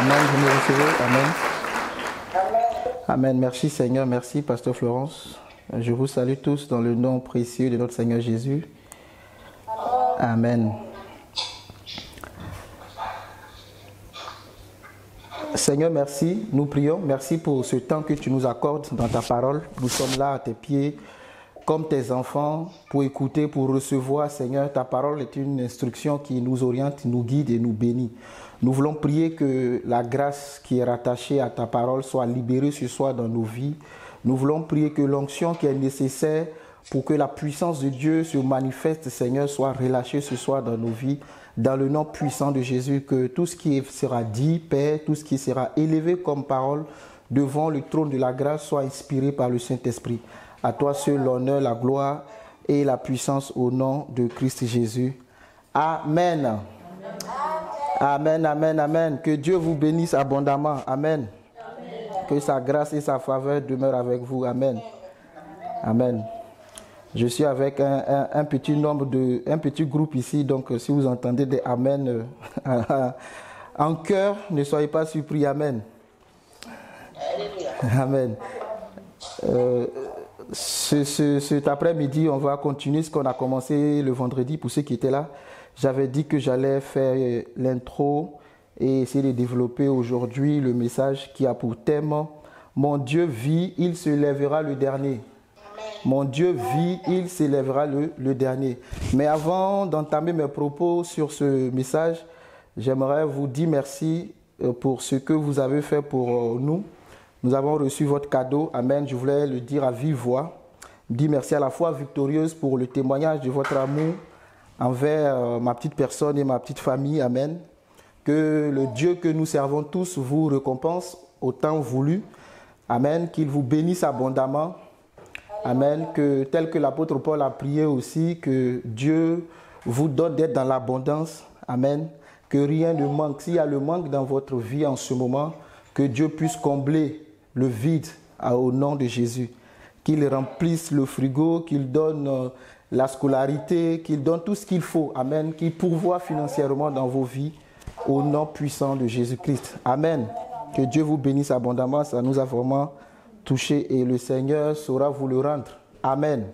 Amen, vous me recevez. Amen. Amen. Merci Seigneur, merci Pasteur Florence. Je vous salue tous dans le nom précieux de notre Seigneur Jésus. Amen. Seigneur, merci. Nous prions. Merci pour ce temps que tu nous accordes dans ta parole. Nous sommes là à tes pieds, comme tes enfants, pour écouter, pour recevoir. Seigneur, ta parole est une instruction qui nous oriente, nous guide et nous bénit. Nous voulons prier que la grâce qui est rattachée à ta parole soit libérée ce soir dans nos vies. Nous voulons prier que l'onction qui est nécessaire pour que la puissance de Dieu se manifeste, Seigneur, soit relâchée ce soir dans nos vies. Dans le nom puissant de Jésus, que tout ce qui sera dit, Père, tout ce qui sera élevé comme parole devant le trône de la grâce soit inspiré par le Saint-Esprit. À toi seul l'honneur, la gloire et la puissance au nom de Christ Jésus. Amen. Amen, amen, amen. Que Dieu vous bénisse abondamment. Amen. Que sa grâce et sa faveur demeurent avec vous. Amen. Amen. Je suis avec un petit groupe ici, donc si vous entendez des amen en chœur, ne soyez pas surpris. Amen. Amen. Cet après-midi, on va continuer ce qu'on a commencé le vendredi pour ceux qui étaient là. J'avais dit que j'allais faire l'intro et essayer de développer aujourd'hui le message qui a pour thème « Mon Dieu vit, il se lèvera le dernier ». Mon Dieu vit, il s'élèvera le dernier. Mais avant d'entamer mes propos sur ce message, j'aimerais vous dire merci pour ce que vous avez fait pour nous. Nous avons reçu votre cadeau. Amen. Je voulais le dire à vive voix. Dire merci à la foi victorieuse pour le témoignage de votre amour envers ma petite personne et ma petite famille. Amen. Que le Dieu que nous servons tous vous récompense au temps voulu. Amen. Qu'il vous bénisse abondamment. Amen, que tel que l'apôtre Paul a prié aussi, que Dieu vous donne d'être dans l'abondance. Amen, que rien ne manque. S'il y a le manque dans votre vie en ce moment, que Dieu puisse combler le vide au nom de Jésus. Qu'il remplisse le frigo, qu'il donne la scolarité, qu'il donne tout ce qu'il faut. Amen, qu'il pourvoie financièrement dans vos vies au nom puissant de Jésus-Christ. Amen, que Dieu vous bénisse abondamment. Ça nous a vraiment touché et le Seigneur saura vous le rendre. Amen.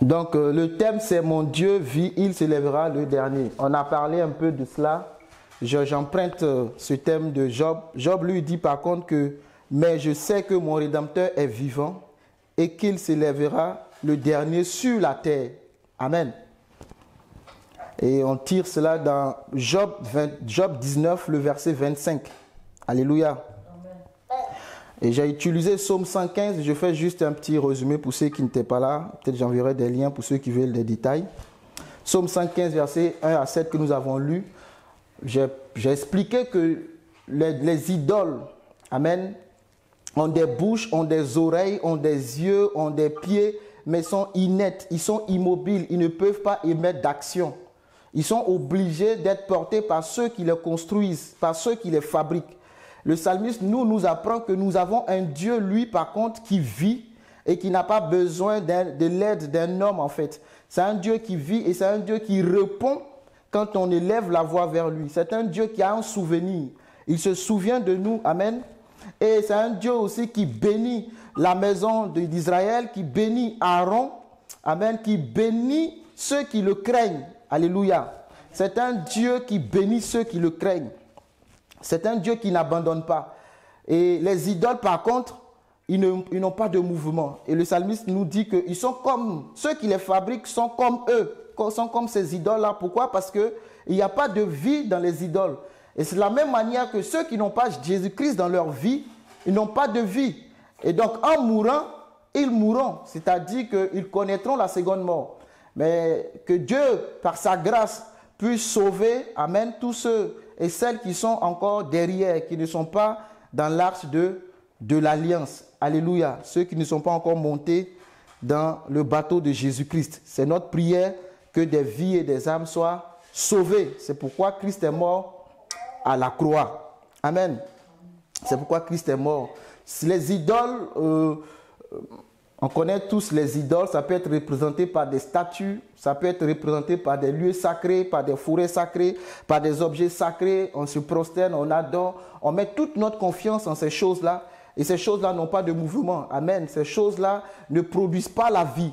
Donc le thème c'est « Mon Dieu vit, il s'élèvera le dernier ». On a parlé un peu de cela. J'emprunte ce thème de Job. Job lui dit par contre que « Mais je sais que mon Rédempteur est vivant et qu'il s'élèvera le dernier sur la terre ». Amen. Et on tire cela dans Job 19, le verset 25. Alléluia. Et j'ai utilisé Psaume 115. Je fais juste un petit résumé pour ceux qui n'étaient pas là. Peut-être j'enverrai des liens pour ceux qui veulent des détails. Psaume 115, versets 1 à 7 que nous avons lu. J'ai expliqué que les idoles, amen, ont des bouches, ont des oreilles, ont des yeux, ont des pieds, mais sont inertes, ils sont immobiles, ils ne peuvent pas émettre d'action. Ils sont obligés d'être portés par ceux qui les construisent, par ceux qui les fabriquent. Le psalmiste nous apprend que nous avons un Dieu, lui, par contre, qui vit et qui n'a pas besoin de l'aide d'un homme, en fait. C'est un Dieu qui vit et c'est un Dieu qui répond quand on élève la voix vers lui. C'est un Dieu qui a un souvenir. Il se souvient de nous, amen. Et c'est un Dieu aussi qui bénit la maison d'Israël, qui bénit Aaron, amen, qui bénit ceux qui le craignent. Alléluia. C'est un Dieu qui bénit ceux qui le craignent. C'est un Dieu qui n'abandonne pas. Et les idoles, par contre, ils n'ont pas de mouvement. Et le psalmiste nous dit que ils sont comme, ceux qui les fabriquent sont comme eux, sont comme ces idoles-là. Pourquoi? Parce qu'il n'y a pas de vie dans les idoles. Et c'est de la même manière que ceux qui n'ont pas Jésus-Christ dans leur vie, ils n'ont pas de vie. Et donc, en mourant, ils mourront. C'est-à-dire qu'ils connaîtront la seconde mort. Mais que Dieu, par sa grâce, puisse sauver, amen, tous ceux et celles qui sont encore derrière, qui ne sont pas dans l'arche de l'alliance. Alléluia. Ceux qui ne sont pas encore montés dans le bateau de Jésus-Christ. C'est notre prière que des vies et des âmes soient sauvées. C'est pourquoi Christ est mort à la croix. Amen. C'est pourquoi Christ est mort. Si les idoles, On connaît tous les idoles, ça peut être représenté par des statues, ça peut être représenté par des lieux sacrés, par des forêts sacrées, par des objets sacrés. On se prosterne, on adore, on met toute notre confiance en ces choses-là. Et ces choses-là n'ont pas de mouvement. Amen. Ces choses-là ne produisent pas la vie.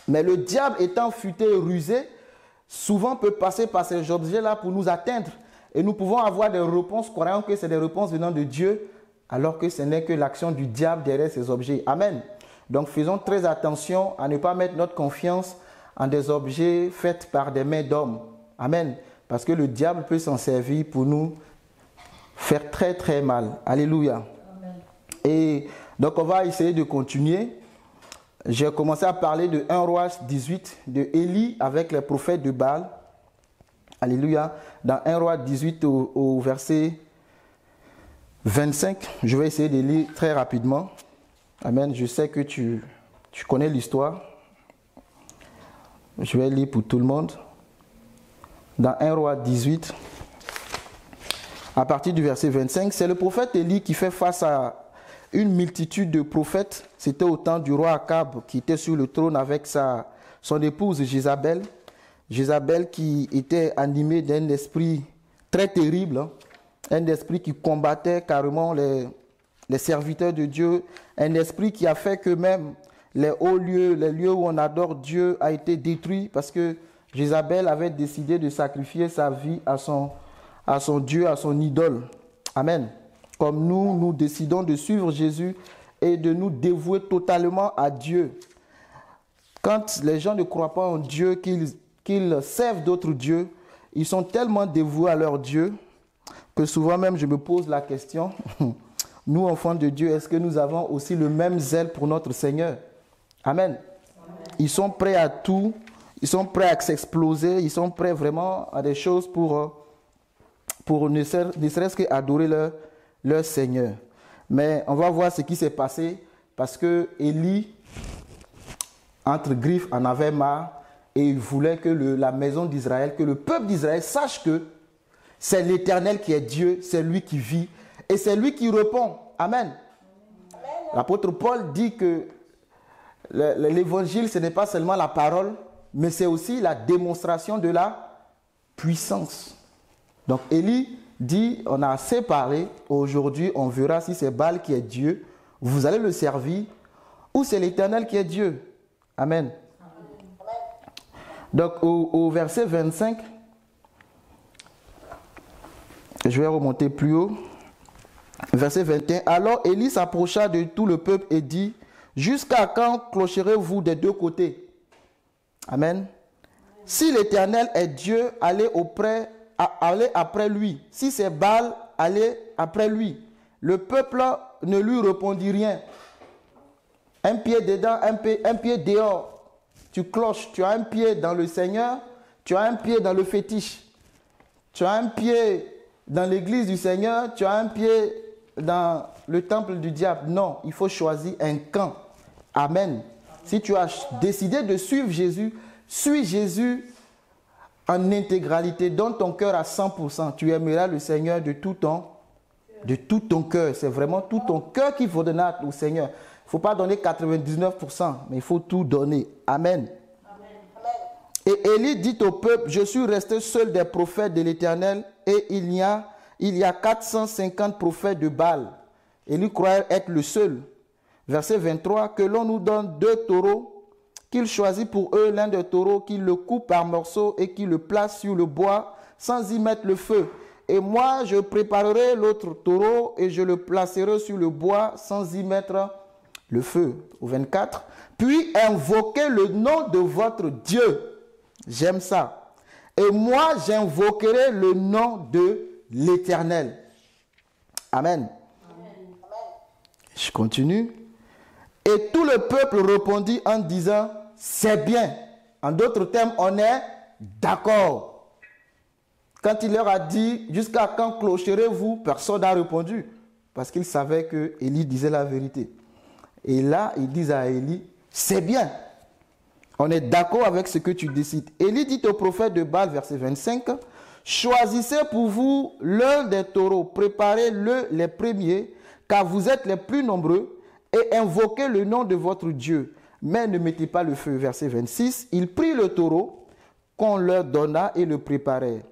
Mais le diable étant futé et rusé, souvent peut passer par ces objets-là pour nous atteindre. Et nous pouvons avoir des réponses, croyant que c'est des réponses venant de Dieu, alors que ce n'est que l'action du diable derrière ces objets. Amen. Donc faisons très attention à ne pas mettre notre confiance en des objets faits par des mains d'hommes. Amen. Parce que le diable peut s'en servir pour nous faire très très mal. Alléluia. Amen. Et donc on va essayer de continuer. J'ai commencé à parler de 1 Roi 18, de Élie avec les prophètes de Baal. Alléluia. Dans 1 Roi 18 au verset 25, je vais essayer de lire très rapidement. Amen. Je sais que tu connais l'histoire. Je vais lire pour tout le monde. Dans 1 Roi 18, à partir du verset 25, c'est le prophète Élie qui fait face à une multitude de prophètes. C'était au temps du roi Akab qui était sur le trône avec son épouse Jézabel. Jézabel qui était animée d'un esprit très terrible, hein, un esprit qui combattait carrément les serviteurs de Dieu, un esprit qui a fait que même les hauts lieux, les lieux où on adore Dieu a été détruit parce que Jézabel avait décidé de sacrifier sa vie à son Dieu, à son idole. Amen. Comme nous décidons de suivre Jésus et de nous dévouer totalement à Dieu. Quand les gens ne croient pas en Dieu, qu'ils servent d'autres dieux, ils sont tellement dévoués à leur Dieu que souvent même je me pose la question, nous enfants de Dieu, est-ce que nous avons aussi le même zèle pour notre Seigneur? Amen. Ils sont prêts à tout, ils sont prêts à s'exploser, ils sont prêts vraiment à des choses pour ne serait-ce qu'adorer leur Seigneur. Mais on va voir ce qui s'est passé parce que Élie, entre griffes, en avait marre et il voulait que la maison d'Israël, que le peuple d'Israël sache que c'est l'Éternel qui est Dieu, c'est lui qui vit et c'est lui qui répond. Amen. L'apôtre Paul dit que l'évangile, ce n'est pas seulement la parole, mais c'est aussi la démonstration de la puissance. Donc Élie dit, on a assez parlé, aujourd'hui on verra si c'est Baal qui est Dieu, vous allez le servir, ou c'est l'Éternel qui est Dieu. Amen. Donc au verset 25, je vais remonter plus haut, verset 21, alors Élie s'approcha de tout le peuple et dit, jusqu'à quand clocherez-vous des deux côtés? Amen. Si l'Éternel est Dieu, allez après lui. Si c'est Baal, allez après lui. Le peuple ne lui répondit rien. Un pied dedans, un pied dehors. Tu cloches, tu as un pied dans le Seigneur, tu as un pied dans le fétiche. Tu as un pied dans l'église du Seigneur, tu as un pied dans le temple du diable. Non, il faut choisir un camp. Amen. Si tu as décidé de suivre Jésus, suis Jésus en intégralité, donne ton cœur à 100%. Tu aimeras le Seigneur de tout ton cœur. C'est vraiment tout ton cœur qu'il faut donner au Seigneur. Il ne faut pas donner 99%, mais il faut tout donner. Amen. Amen. Et Élie dit au peuple, je suis resté seul des prophètes de l'Éternel et il y a 450 prophètes de Baal. Élie croyait être le seul. Verset 23, que l'on nous donne 2 taureaux, qu'il choisit pour eux l'un des taureaux, qu'il le coupe par morceaux et qu'il le place sur le bois sans y mettre le feu. Et moi, je préparerai l'autre taureau et je le placerai sur le bois sans y mettre le feu. Au 24, puis invoquez le nom de votre Dieu. J'aime ça. Et moi, j'invoquerai le nom de l'Éternel. Amen. Amen. Je continue. Et tout le peuple répondit en disant, c'est bien. En d'autres termes, on est d'accord. Quand il leur a dit, jusqu'à quand clocherez-vous, personne n'a répondu. Parce qu'il savait que Élie disait la vérité. Et là, ils disent à Élie, c'est bien. On est d'accord avec ce que tu décides. Élie dit au prophète de Baal, verset 25, choisissez pour vous l'un des taureaux, préparez-le les premiers, car vous êtes les plus nombreux, et invoquez le nom de votre Dieu, mais ne mettez pas le feu. Verset 26, ils prirent le taureau qu'on leur donna et le préparèrent.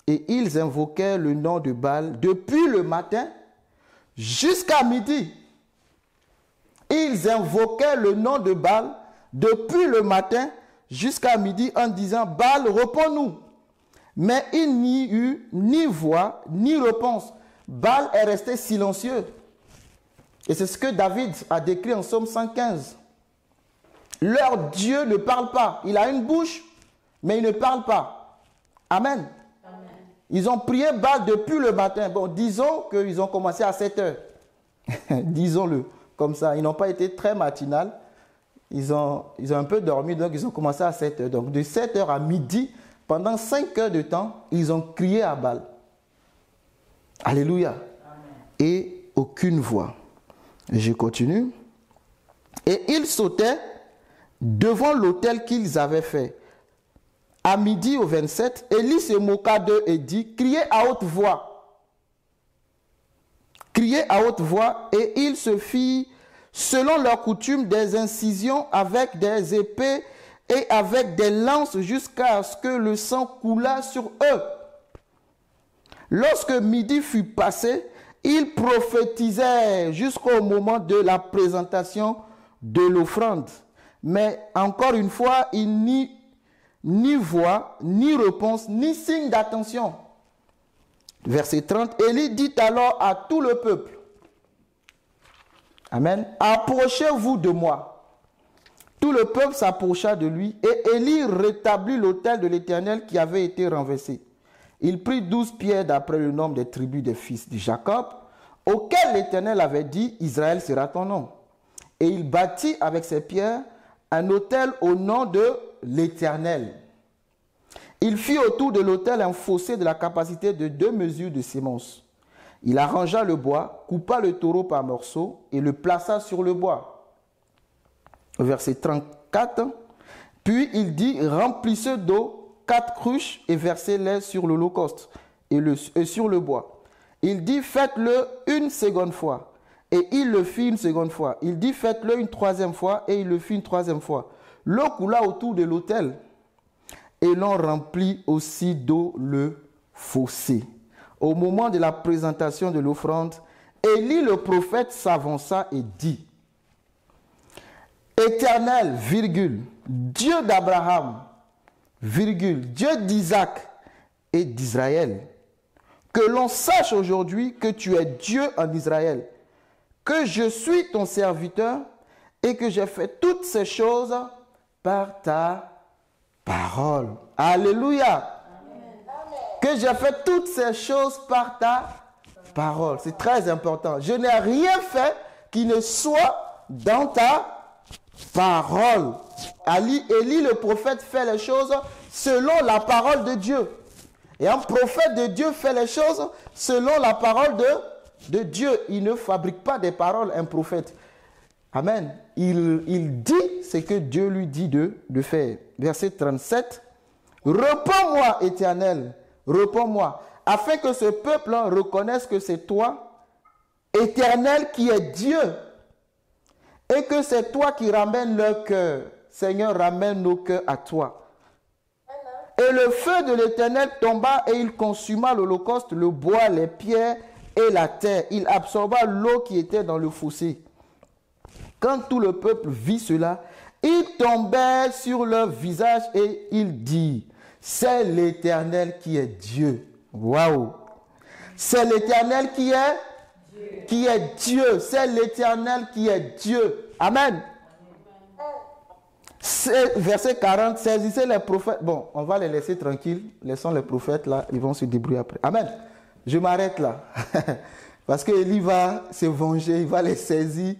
Et ils invoquaient le nom de Baal depuis le matin jusqu'à midi. Ils invoquaient le nom de Baal depuis le matin jusqu'à midi en disant, Baal, réponds-nous. Mais il n'y eut ni voix, ni réponse. Baal est resté silencieux. Et c'est ce que David a décrit en Psaume 115. Leur Dieu ne parle pas. Il a une bouche, mais il ne parle pas. Amen. Amen. Ils ont prié Baal depuis le matin. Bon, disons qu'ils ont commencé à 7 heures. Disons-le comme ça. Ils n'ont pas été très matinales. Ils ont un peu dormi, donc ils ont commencé à 7 heures. Donc de 7 heures à midi, pendant 5 heures de temps, ils ont crié à Baal. Alléluia. Amen. Et aucune voix. Je continue. Et ils sautaient devant l'autel qu'ils avaient fait. À midi au 27, Élie se moqua d'eux et dit, criez à haute voix. Criez à haute voix. Et ils se firent, selon leur coutume, des incisions avec des épées et avec des lances jusqu'à ce que le sang coulât sur eux. Lorsque midi fut passé, ils prophétisaient jusqu'au moment de la présentation de l'offrande. Mais encore une fois, il n'y ni voix, ni réponse, ni signe d'attention. Verset 30, Élie dit alors à tout le peuple, Amen, approchez-vous de moi. Tout le peuple s'approcha de lui et Élie rétablit l'autel de l'Éternel qui avait été renversé. Il prit 12 pierres d'après le nombre des tribus des fils de Jacob, auxquelles l'Éternel avait dit, Israël sera ton nom. Et il bâtit avec ces pierres un autel au nom de l'Éternel. Il fit autour de l'autel un fossé de la capacité de 2 mesures de sémence. Il arrangea le bois, coupa le taureau par morceaux et le plaça sur le bois. Verset 34. Puis il dit, remplissez d'eau 4 cruches et versez-les sur l'holocauste et sur le bois. Il dit, faites-le une seconde fois. Et il le fit une seconde fois. Il dit, faites-le une troisième fois. Et il le fit une troisième fois. L'eau coula autour de l'autel. Et l'on remplit aussi d'eau le fossé. Au moment de la présentation de l'offrande, Élie le prophète s'avança et dit, Éternel, virgule, Dieu d'Abraham, virgule, Dieu d'Isaac et d'Israël, que l'on sache aujourd'hui que tu es Dieu en Israël, que je suis ton serviteur et que j'ai fait toutes ces choses par ta parole. Alléluia. Que j'ai fait toutes ces choses par ta parole. C'est très important. Je n'ai rien fait qui ne soit dans ta parole. Élie le prophète fait les choses selon la parole de Dieu. Et un prophète de Dieu fait les choses selon la parole de Dieu. Il ne fabrique pas des paroles, un prophète. Amen. Il dit ce que Dieu lui dit de faire. Verset 37. Réponds-moi, Éternel, réponds-moi, afin que ce peuple reconnaisse que c'est toi, Éternel, qui est Dieu, et que c'est toi qui ramènes leur cœur. Seigneur, ramène nos cœurs à toi. Et le feu de l'Éternel tomba et il consuma l'holocauste, le bois, les pierres et la terre. Il absorba l'eau qui était dans le fossé. Quand tout le peuple vit cela, ils tombèrent sur leur visage et il dit, c'est l'Éternel qui est Dieu. Waouh! C'est l'Éternel qui est Dieu. C'est l'Éternel qui est Dieu. Amen. Verset 40, saisissez les prophètes. Bon, on va les laisser tranquilles. Laissons les prophètes là, ils vont se débrouiller après. Amen. Je m'arrête là. Parce qu'Élie va se venger, il va les saisir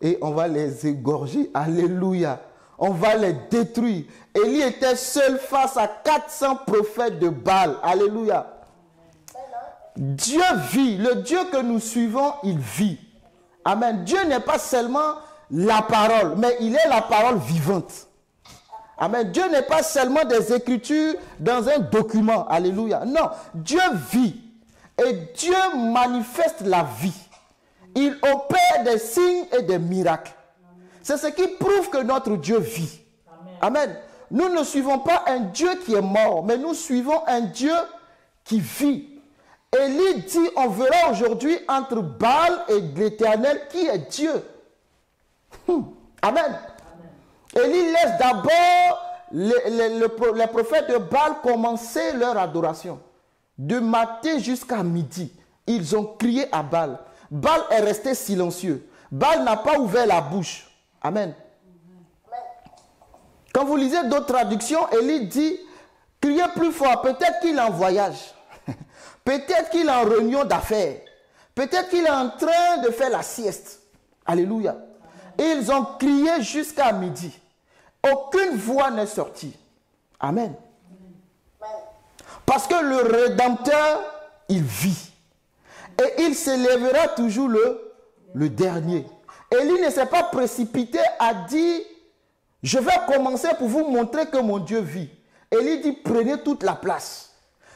et on va les égorger. Alléluia. On va les détruire. Élie était seul face à 400 prophètes de Baal. Alléluia. Dieu vit. Le Dieu que nous suivons, il vit. Amen. Dieu n'est pas seulement la parole, mais il est la parole vivante. Amen. Dieu n'est pas seulement des écritures dans un document. Alléluia. Non. Dieu vit. Et Dieu manifeste la vie. Il opère des signes et des miracles. C'est ce qui prouve que notre Dieu vit. Amen. Nous ne suivons pas un Dieu qui est mort, mais nous suivons un Dieu qui vit. Élie dit, on verra aujourd'hui entre Baal et l'Éternel qui est Dieu. Amen. Élie laisse d'abord les prophètes de Baal commencer leur adoration. De matin jusqu'à midi, ils ont crié à Baal. Baal est resté silencieux. Baal n'a pas ouvert la bouche. Amen. Quand vous lisez d'autres traductions, Élie dit, criez plus fort, peut-être qu'il est en voyage. Peut-être qu'il est en réunion d'affaires. Peut-être qu'il est en train de faire la sieste. Alléluia. Et ils ont crié jusqu'à midi. Aucune voix n'est sortie. Amen. Parce que le Rédempteur, il vit. Et il s'élèvera toujours le dernier. Élie ne s'est pas précipité à dire, je vais commencer pour vous montrer que mon Dieu vit. Élie dit, prenez toute la place.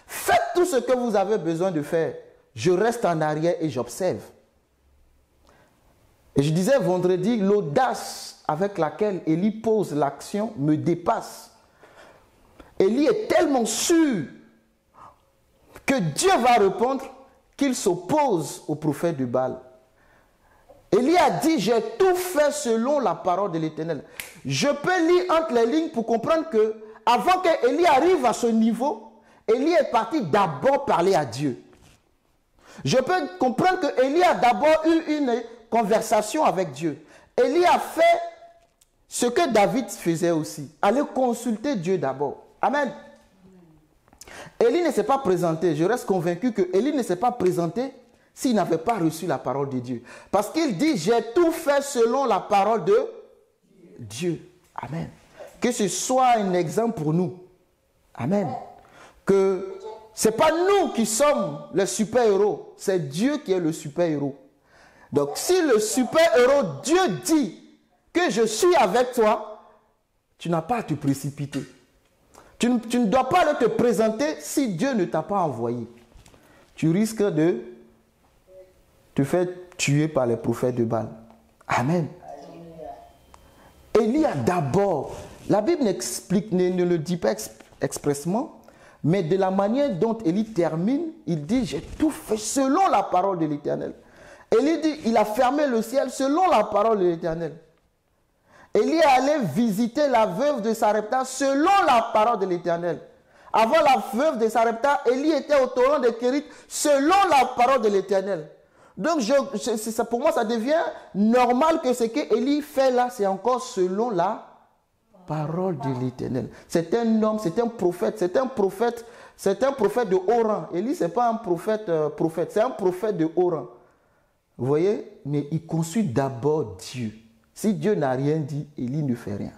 Faites tout ce que vous avez besoin de faire. Je reste en arrière et j'observe. Et je disais vendredi, l'audace avec laquelle Élie pose l'action me dépasse. Élie est tellement sûr que Dieu va répondre qu'il s'oppose au prophète de Baal. Élie a dit, j'ai tout fait selon la parole de l'Éternel. Je peux lire entre les lignes pour comprendre que avant que Élie arrive à ce niveau, Élie est parti d'abord parler à Dieu. Je peux comprendre que Élie a d'abord eu une conversation avec Dieu. Élie a fait ce que David faisait aussi, aller consulter Dieu d'abord. Amen. Élie ne s'est pas présenté. Je reste convaincu que Élie ne s'est pas présenté s'il n'avait pas reçu la parole de Dieu. Parce qu'il dit, j'ai tout fait selon la parole de Dieu. Amen. Que ce soit un exemple pour nous. Amen. Que ce n'est pas nous qui sommes les super-héros. C'est Dieu qui est le super-héros. Donc si le super-héros, Dieu dit que je suis avec toi, tu n'as pas à te précipiter. Tu ne dois pas aller te présenter si Dieu ne t'a pas envoyé. Tu risques de te faire tuer par les prophètes de Baal. Amen. Élie a d'abord, la Bible ne le dit pas expressement, mais de la manière dont Élie termine, il dit, j'ai tout fait selon la parole de l'Éternel. Élie dit, il a fermé le ciel selon la parole de l'Éternel. Élie est allé visiter la veuve de Sarepta selon la parole de l'Éternel. Avant la veuve de Sarepta, Élie était au torrent de Kérit selon la parole de l'Éternel. Donc pour moi, ça devient normal que ce qu'Élie fait là, c'est encore selon la parole de l'Éternel. C'est un homme, c'est un prophète, c'est un prophète de haut rang. Élie, ce n'est pas un prophète, c'est un prophète de haut rang. Vous voyez? Mais il consulte d'abord Dieu. Si Dieu n'a rien dit, Élie ne fait rien.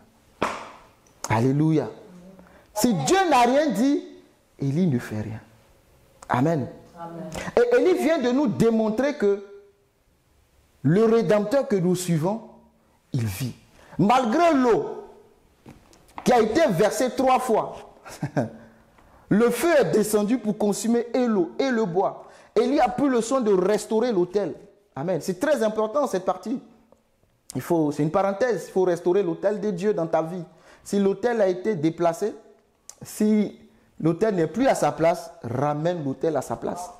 Alléluia. Si Dieu n'a rien dit, Élie ne fait rien. Amen. Amen. Et Élie vient de nous démontrer que le Rédempteur que nous suivons, il vit. Malgré l'eau qui a été versée 3 fois, le feu est descendu pour consumer et l'eau et le bois. Élie a pris le soin de restaurer l'autel. Amen. C'est très important cette partie. C'est une parenthèse, il faut restaurer l'autel de Dieu dans ta vie. Si l'autel a été déplacé, si l'autel n'est plus à sa place, ramène l'autel à sa place.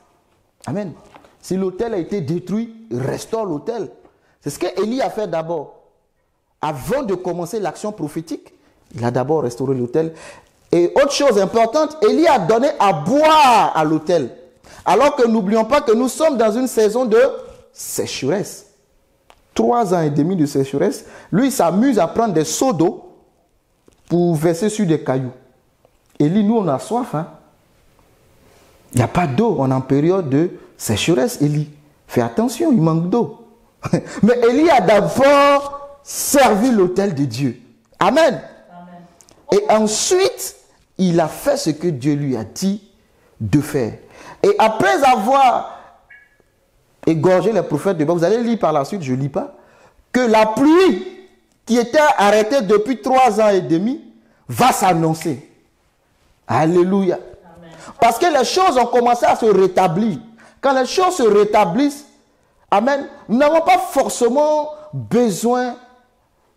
Amen. Si l'autel a été détruit, restaure l'autel. C'est ce qu'Élie a fait d'abord. Avant de commencer l'action prophétique, il a d'abord restauré l'autel. Et autre chose importante, Élie a donné à boire à l'autel. Alors que n'oublions pas que nous sommes dans une saison de sécheresse. 3 ans et demi de sécheresse. Lui, il s'amuse à prendre des seaux d'eau pour verser sur des cailloux. Élie, nous, on a soif. Hein? Il n'y a pas d'eau. On est en période de sécheresse, Élie. Fais attention, il manque d'eau. Mais Élie a d'abord servi l'autel de Dieu. Amen. Amen. Et ensuite, il a fait ce que Dieu lui a dit de faire. Et après avoir égorgé les prophètes de Baal, vous allez lire par la suite, je ne lis pas, que la pluie qui était arrêtée depuis 3 ans et demi va s'annoncer. Alléluia. Amen. Parce que les choses ont commencé à se rétablir. Quand les choses se rétablissent, Amen. Nous n'avons pas forcément besoin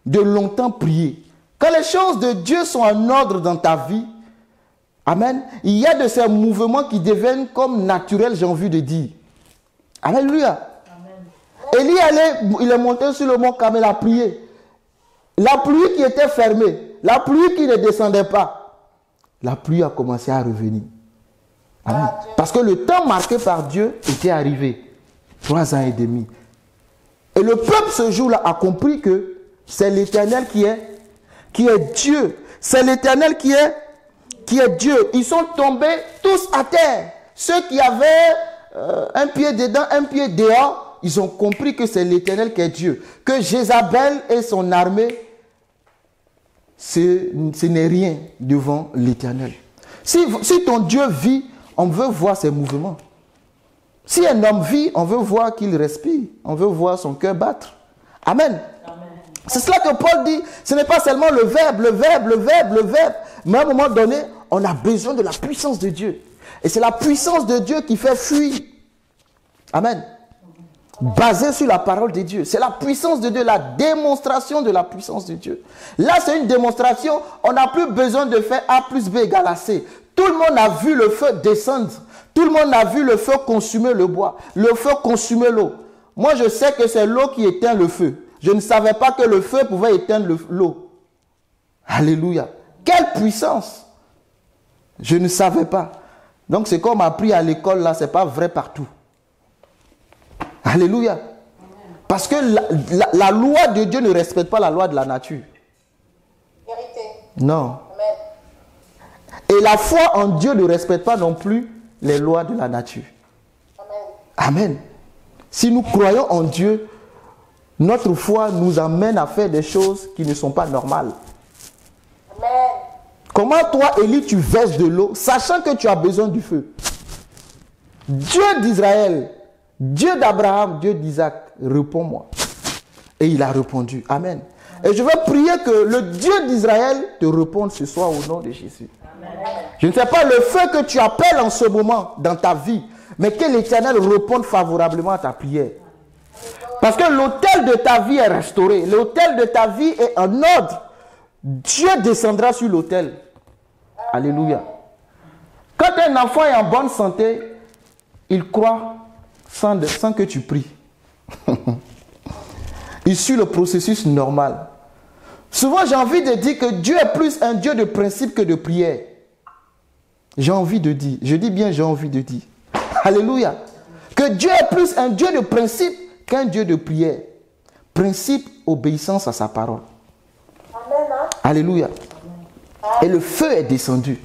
de longtemps prier. Quand les choses de Dieu sont en ordre dans ta vie, amen, il y a de ces mouvements qui deviennent comme naturels, j'ai envie de dire. Alléluia. Élie il est monté sur le mont Carmel à prier. La pluie qui était fermée, la pluie qui ne descendait pas, la pluie a commencé à revenir. Amen. Parce que le temps marqué par Dieu était arrivé. 3 ans et demi. Et le peuple ce jour-là a compris que c'est l'Éternel qui est Dieu. C'est l'Éternel qui est Dieu. Ils sont tombés tous à terre. Ceux qui avaient un pied dedans, un pied dehors, ils ont compris que c'est l'Éternel qui est Dieu. Que Jézabel et son armée, ce n'est rien devant l'Éternel. Si ton Dieu vit, on veut voir ses mouvements. Si un homme vit, on veut voir qu'il respire. On veut voir son cœur battre. Amen. C'est cela que Paul dit. Ce n'est pas seulement le verbe. Mais à un moment donné, on a besoin de la puissance de Dieu. Et c'est la puissance de Dieu qui fait fuir. Amen. Basé sur la parole de Dieu. C'est la puissance de Dieu, la démonstration de la puissance de Dieu. Là, c'est une démonstration. On n'a plus besoin de faire A plus B égale à C. Tout le monde a vu le feu descendre. Tout le monde a vu le feu consumer le bois. Le feu consumer l'eau. Moi, je sais que c'est l'eau qui éteint le feu. Je ne savais pas que le feu pouvait éteindre l'eau. Alléluia. Quelle puissance! Je ne savais pas. Donc, c'est comme appris à l'école, là, ce n'est pas vrai partout. Alléluia. Parce que la loi de Dieu ne respecte pas la loi de la nature. Vérité. Non. Amen. Et la foi en Dieu ne respecte pas non plus les lois de la nature. Amen. Amen. Si nous croyons en Dieu, notre foi nous amène à faire des choses qui ne sont pas normales. Amen. Comment toi, Élie, tu verses de l'eau, sachant que tu as besoin du feu? Dieu d'Israël, Dieu d'Abraham, Dieu d'Isaac, réponds-moi. Et il a répondu. Amen. Et je veux prier que le Dieu d'Israël te réponde ce soir au nom de Jésus. Amen. Je ne sais pas le feu que tu appelles en ce moment dans ta vie, mais que l'Éternel réponde favorablement à ta prière. Parce que l'autel de ta vie est restauré. L'autel de ta vie est en ordre. Dieu descendra sur l'autel. Alléluia. Quand un enfant est en bonne santé, il croit sans que tu pries. Il suit le processus normal. Souvent, j'ai envie de dire que Dieu est plus un Dieu de principe que de prière. J'ai envie de dire. Je dis bien j'ai envie de dire. Alléluia. Que Dieu est plus un Dieu de principe qu'un Dieu de prière. Principe, obéissance à sa parole. Amen. Alléluia. Et le feu est descendu.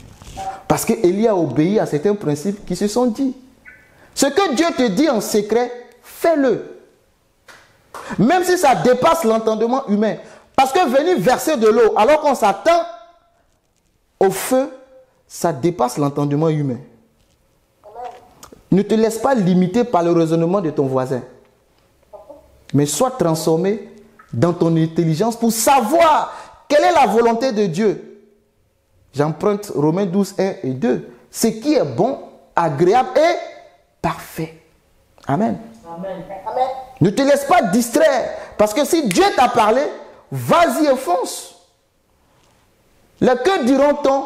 Parce que Élie a obéi à certains principes qui se sont dit. Ce que Dieu te dit en secret, fais-le. Même si ça dépasse l'entendement humain. Parce que venir verser de l'eau alors qu'on s'attend au feu, ça dépasse l'entendement humain. Amen. Ne te laisse pas limiter par le raisonnement de ton voisin. Mais sois transformé dans ton intelligence pour savoir quelle est la volonté de Dieu. J'emprunte Romains 12, 1 et 2. Ce qui est bon, agréable et parfait. Amen. Amen. Amen. Ne te laisse pas distraire. Parce que si Dieu t'a parlé, vas-y et fonce. Les que diront-on?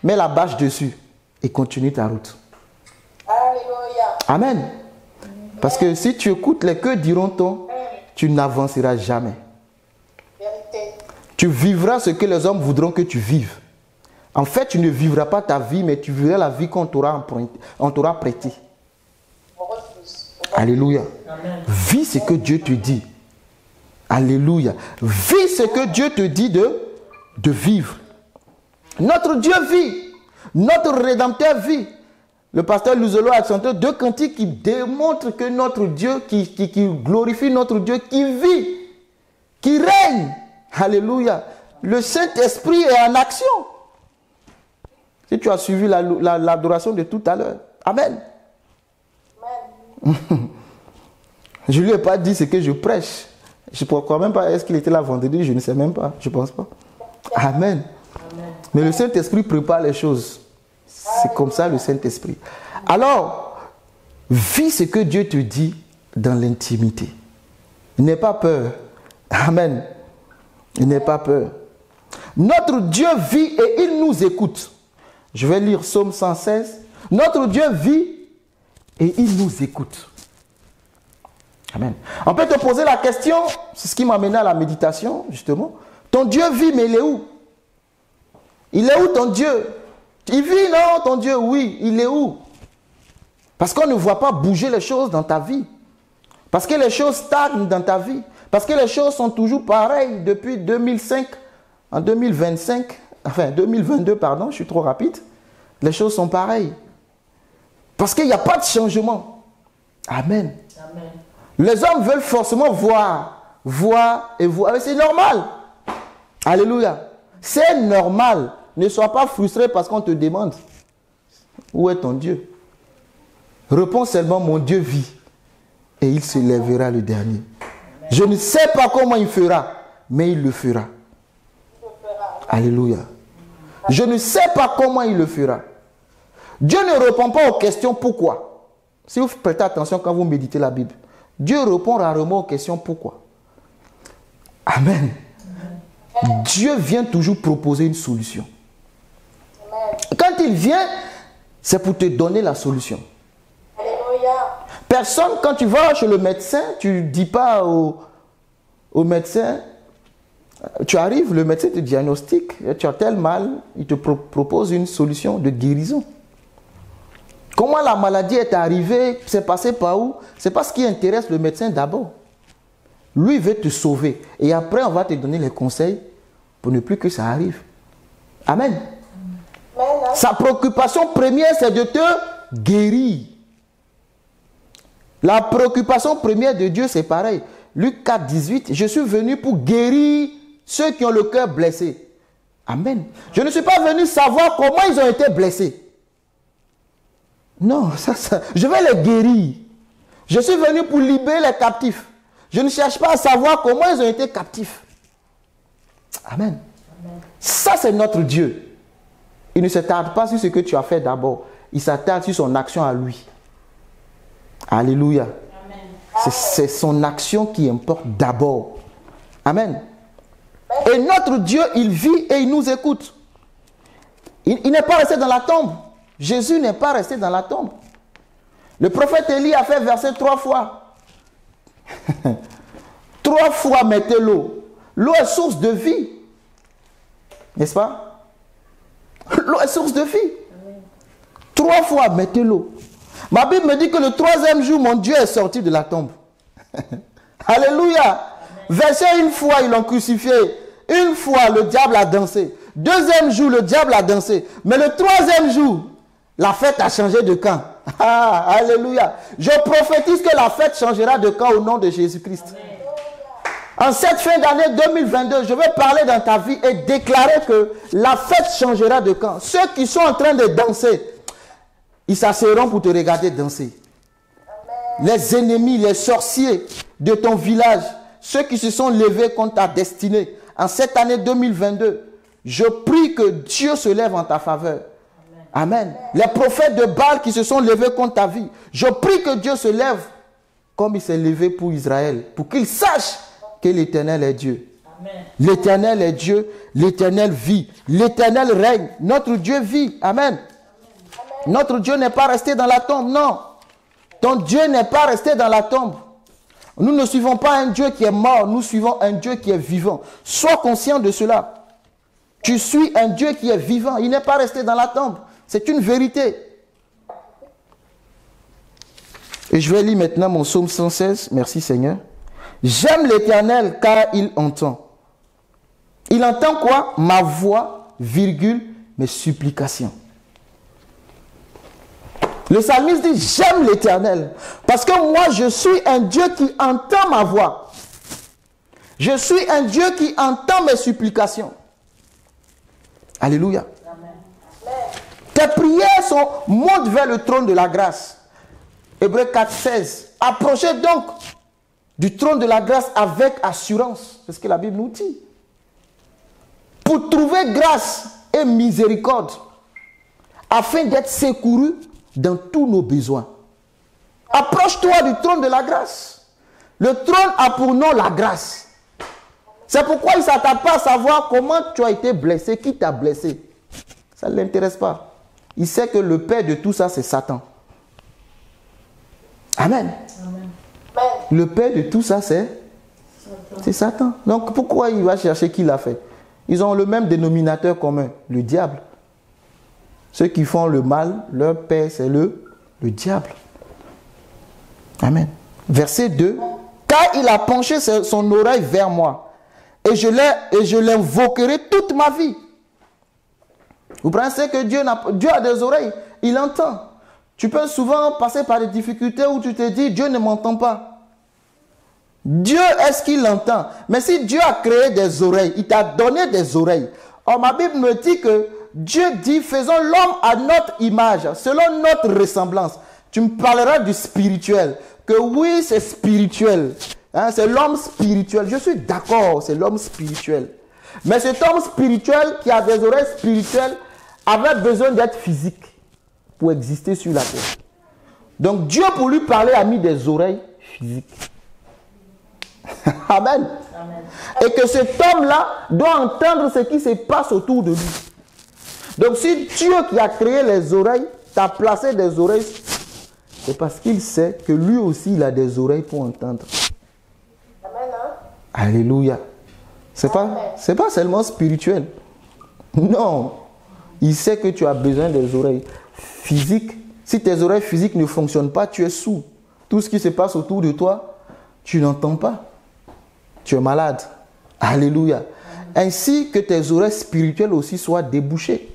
Mets la bâche dessus et continue ta route. Alléluia. Amen. Parce que si tu écoutes les que diront-on, tu n'avanceras jamais. Vérité. Tu vivras ce que les hommes voudront que tu vives. En fait, tu ne vivras pas ta vie, mais tu vivras la vie qu'on t'aura prêtée. On refuse. Alléluia. Amen. Vis ce que Dieu te dit. Alléluia. Vis ce que Dieu te dit de vivre. Notre Dieu vit. Notre Rédempteur vit. Le pasteur Luzolo a chanté 2 cantiques qui démontrent que notre Dieu, qui glorifie notre Dieu, qui vit, qui règne. Alléluia. Le Saint-Esprit est en action. Si tu as suivi l'adoration de tout à l'heure. Amen. Amen. Je ne lui ai pas dit ce que je prêche. Je ne crois même pas. Est-ce qu'il était là vendredi? Je ne sais même pas. Je ne pense pas. Amen. Amen. Mais le Saint-Esprit prépare les choses. C'est comme ça le Saint-Esprit. Alors, vis ce que Dieu te dit. dans l'intimité. N'aie pas peur. Amen. N'aie pas peur. Notre Dieu vit et il nous écoute. Je vais lire Psaume 116. Notre Dieu vit et il nous écoute. Amen. On peut te poser la question, c'est ce qui m'a amené à la méditation, justement. Ton Dieu vit, mais il est où? Il est où ton Dieu? Il vit, non, ton Dieu? Oui, il est où? Parce qu'on ne voit pas bouger les choses dans ta vie. Parce que les choses stagnent dans ta vie. Parce que les choses sont toujours pareilles depuis 2005, en 2025, enfin 2022, pardon, je suis trop rapide. Les choses sont pareilles. Parce qu'il n'y a pas de changement. Amen. Amen. Les hommes veulent forcément voir et voir. Mais c'est normal. Alléluia. C'est normal. Ne sois pas frustré parce qu'on te demande où est ton Dieu. Réponds seulement, mon Dieu vit et il se lèvera le dernier. Je ne sais pas comment il fera, mais il le fera. Alléluia. Je ne sais pas comment il le fera. Dieu ne répond pas aux questions pourquoi. Si vous prêtez attention quand vous méditez la Bible, Dieu répond rarement aux questions pourquoi. Amen. Dieu vient toujours proposer une solution. Quand il vient, c'est pour te donner la solution. Personne, quand tu vas chez le médecin, tu ne dis pas au médecin, tu arrives, le médecin te diagnostique, tu as tel mal, il te propose une solution de guérison. Comment la maladie est arrivée, c'est passé par où? C'est pas ce qui intéresse le médecin d'abord. Lui veut te sauver. Et après, on va te donner les conseils pour ne plus que ça arrive. Amen. Sa préoccupation première, c'est de te guérir. La préoccupation première de Dieu, c'est pareil. Luc 4, 18, je suis venu pour guérir ceux qui ont le cœur blessé. Amen. Je ne suis pas venu savoir comment ils ont été blessés. Non, je vais les guérir. Je suis venu pour libérer les captifs. Je ne cherche pas à savoir comment ils ont été captifs. Amen. Amen. Ça, c'est notre Dieu. Il ne s'attarde pas sur ce que tu as fait d'abord. Il s'attarde sur son action à lui. Alléluia. C'est son action qui importe d'abord. Amen. Et notre Dieu, il vit et il nous écoute. Il n'est pas resté dans la tombe. Jésus n'est pas resté dans la tombe. Le prophète Élie a fait verser 3 fois. 3 fois mettez l'eau. L'eau est source de vie. N'est-ce pas? L'eau est source de vie. 3 fois mettez l'eau. Ma Bible me dit que le 3e jour, mon Dieu est sorti de la tombe. Alléluia. Verset une fois, ils l'ont crucifié. Une fois, le diable a dansé. 2e jour, le diable a dansé. Mais le 3e jour, la fête a changé de camp. Ah, alléluia. Je prophétise que la fête changera de camp au nom de Jésus-Christ. En cette fin d'année 2022, je vais parler dans ta vie et déclarer que la fête changera de camp. Ceux qui sont en train de danser, ils s'asseront pour te regarder danser. Amen. Les ennemis, les sorciers de ton village, ceux qui se sont levés contre ta destinée, en cette année 2022, je prie que Dieu se lève en ta faveur. Amen. Amen. Les prophètes de Baal qui se sont levés contre ta vie, je prie que Dieu se lève comme il s'est levé pour Israël, pour qu'ils sachent que l'Éternel est Dieu. L'Éternel est Dieu, l'Éternel vit, l'Éternel règne, notre Dieu vit. Amen. Notre Dieu n'est pas resté dans la tombe, non. Ton Dieu n'est pas resté dans la tombe. Nous ne suivons pas un Dieu qui est mort, nous suivons un Dieu qui est vivant. Sois conscient de cela. Tu suis un Dieu qui est vivant, il n'est pas resté dans la tombe. C'est une vérité. Et je vais lire maintenant mon psaume 116. Merci Seigneur. J'aime l'Éternel car il entend. Il entend quoi? Ma voix, virgule, mes supplications. Le psalmiste dit, j'aime l'Éternel. Parce que moi, je suis un Dieu qui entend ma voix. Je suis un Dieu qui entend mes supplications. Alléluia. Amen. Tes prières montent vers le trône de la grâce. Hébreux 4, 16. Approchez donc du trône de la grâce avec assurance. C'est ce que la Bible nous dit. Pour trouver grâce et miséricorde, afin d'être secourus dans tous nos besoins. Approche-toi du trône de la grâce. Le trône a pour nom la grâce. C'est pourquoi il ne s'attarde pas à savoir comment tu as été blessé, qui t'a blessé. Ça ne l'intéresse pas. Il sait que le père de tout ça, c'est Satan. Amen. Amen. Le père de tout ça, c'est Satan. Donc pourquoi il va chercher qui l'a fait? Ils ont le même dénominateur commun, le diable. Ceux qui font le mal, leur père, c'est le diable. Amen. Verset 2. Car il a penché son oreille vers moi, et je l'invoquerai toute ma vie. Vous pensez que Dieu a des oreilles, il entend. Tu peux souvent passer par des difficultés où tu te dis, Dieu ne m'entend pas. Dieu, est-ce qu'il entend? Mais si Dieu a créé des oreilles, il t'a donné des oreilles. Or, ma Bible me dit que Dieu dit, faisons l'homme à notre image, selon notre ressemblance. Tu me parleras du spirituel. Que oui, c'est spirituel. Hein, c'est l'homme spirituel. Je suis d'accord, c'est l'homme spirituel. Mais cet homme spirituel qui a des oreilles spirituelles avait besoin d'être physique pour exister sur la terre. Donc Dieu, pour lui parler, a mis des oreilles physiques. Amen. Amen. Et que cet homme-là doit entendre ce qui se passe autour de lui. Donc si Dieu qui a créé les oreilles t'a placé des oreilles, c'est parce qu'il sait que lui aussi il a des oreilles pour entendre. Amen. Hein? Alléluia. C'est pas seulement spirituel. Non. Il sait que tu as besoin des oreilles physiques. Si tes oreilles physiques ne fonctionnent pas, tu es sourd. Tout ce qui se passe autour de toi, tu n'entends pas. Tu es malade. Alléluia. Ainsi que tes oreilles spirituelles aussi soient débouchées.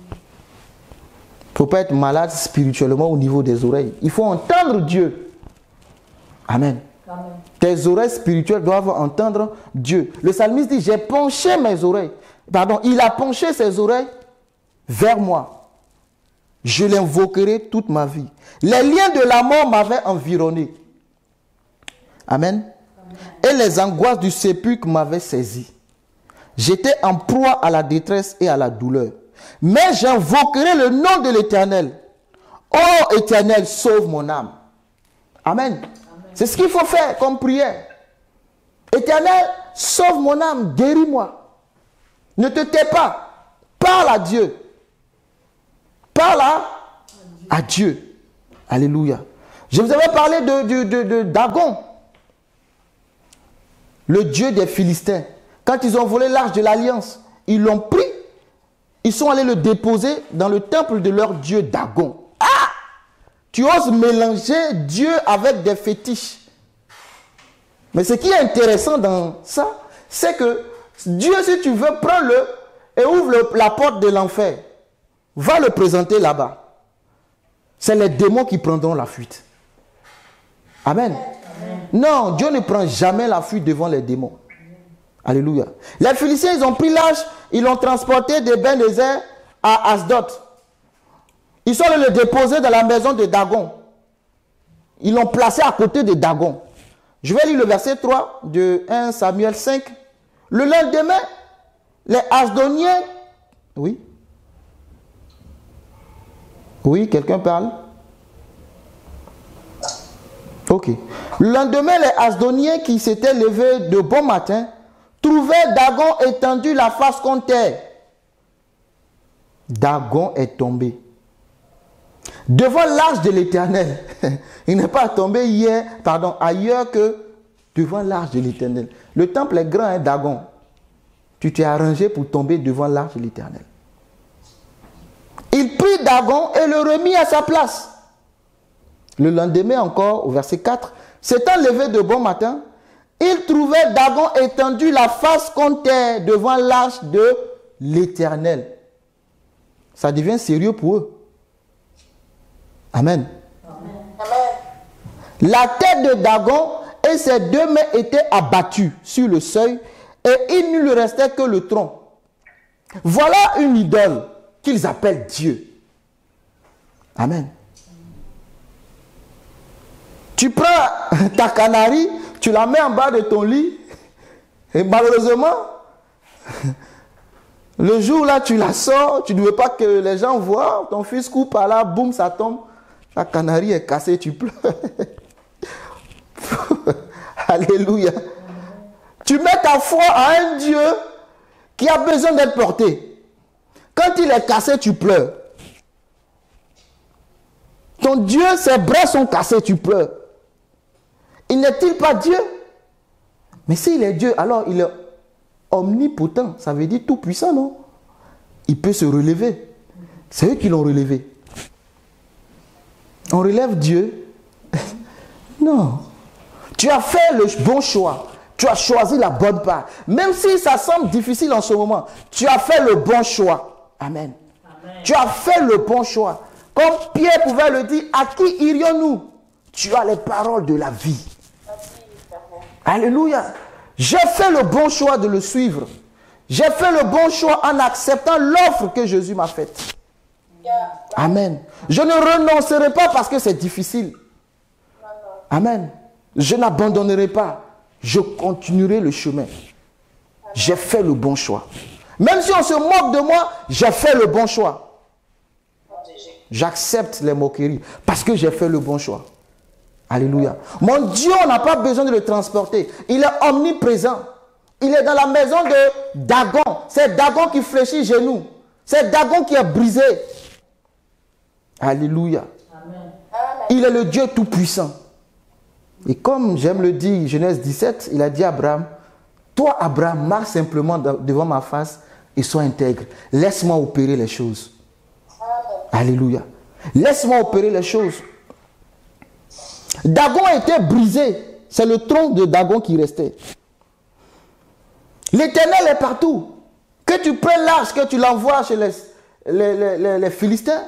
Il ne faut pas être malade spirituellement au niveau des oreilles. Il faut entendre Dieu. Amen. Amen. Tes oreilles spirituelles doivent entendre Dieu. Le psalmiste dit, j'ai penché mes oreilles. Pardon, il a penché ses oreilles vers moi. Je l'invoquerai toute ma vie. Les liens de la mort m'avaient environné. Amen. Et les angoisses du sépulcre m'avaient saisi. J'étais en proie à la détresse et à la douleur. Mais j'invoquerai le nom de l'Éternel. Ô Éternel, sauve mon âme. Amen. C'est ce qu'il faut faire comme prière. Éternel, sauve mon âme, guéris-moi. Ne te tais pas. Parle à Dieu. Parle à Dieu. Alléluia. Je vous avais parlé de Dagon, le dieu des Philistins. Quand ils ont volé l'arche de l'Alliance, ils l'ont pris. Ils sont allés le déposer dans le temple de leur dieu Dagon. Ah! Tu oses mélanger Dieu avec des fétiches. Mais ce qui est intéressant dans ça, c'est que Dieu, si tu veux, prends-le et ouvre la porte de l'enfer. Va le présenter là-bas. C'est les démons qui prendront la fuite. Amen. Amen. Non, Dieu ne prend jamais la fuite devant les démons. Alléluia. Les Philistins, ils ont pris l'arche, ils l'ont transporté de Ben-Ezer à Asdod. Ils sont allés le déposer dans la maison de Dagon. Ils l'ont placé à côté de Dagon. Je vais lire le verset 3 de 1 Samuel 5. Le lendemain, les Asdoniens... Oui? Oui, quelqu'un parle? Ok. Le lendemain, les Asdoniens qui s'étaient levés de bon matin trouvèrent Dagon étendu la face contre terre. Dagon est tombé devant l'arche de l'Éternel. Il n'est pas tombé ailleurs que devant l'arche de l'Éternel. Le temple est grand, hein, Dagon. Tu t'es arrangé pour tomber devant l'arche de l'Éternel. Il prit Dagon et le remit à sa place. Le lendemain encore, au verset 4, s'étant levé de bon matin, il trouvait Dagon étendu la face contre terre devant l'arche de l'Éternel. Ça devient sérieux pour eux. Amen. Amen. La tête de Dagon et ses deux mains étaient abattues sur le seuil et il ne lui restait que le tronc. Voilà une idole qu'ils appellent Dieu. Amen. Tu prends ta canarie, tu la mets en bas de ton lit et malheureusement, le jour là tu la sors, tu ne veux pas que les gens voient, ton fils coupe par là, boum, ça tombe. La canarie est cassée, tu pleures. Alléluia. Tu mets ta foi à un Dieu qui a besoin d'être porté. Quand il est cassé, tu pleures. Ton Dieu, ses bras sont cassés, tu pleures. Il n'est-il pas Dieu? Mais s'il est Dieu, alors il est omnipotent. Ça veut dire tout puissant, non? Il peut se relever. C'est eux qui l'ont relevé. On relève Dieu? Non. Tu as fait le bon choix. Tu as choisi la bonne part. Même si ça semble difficile en ce moment, tu as fait le bon choix. Amen. Amen. Tu as fait le bon choix. Comme Pierre pouvait le dire, à qui irions-nous? Tu as les paroles de la vie. Alléluia. J'ai fait le bon choix de le suivre. J'ai fait le bon choix en acceptant l'offre que Jésus m'a faite. Amen. Je ne renoncerai pas parce que c'est difficile. Amen. Je n'abandonnerai pas. Je continuerai le chemin. J'ai fait le bon choix. Même si on se moque de moi, j'ai fait le bon choix. J'accepte les moqueries parce que j'ai fait le bon choix. Alléluia. Mon Dieu, on n'a pas besoin de le transporter. Il est omniprésent. Il est dans la maison de Dagon. C'est Dagon qui fléchit genoux. C'est Dagon qui est brisé. Alléluia. Amen. Il est le Dieu tout-puissant. Et comme j'aime le dire, Genèse 17, il a dit à Abraham, toi Abraham, marche simplement devant ma face et sois intègre. Laisse-moi opérer les choses. Alléluia. Laisse-moi opérer les choses. Dagon était brisé. C'est le tronc de Dagon qui restait. L'Éternel est partout. Que tu prennes l'arche, que tu l'envoies chez les Philistins.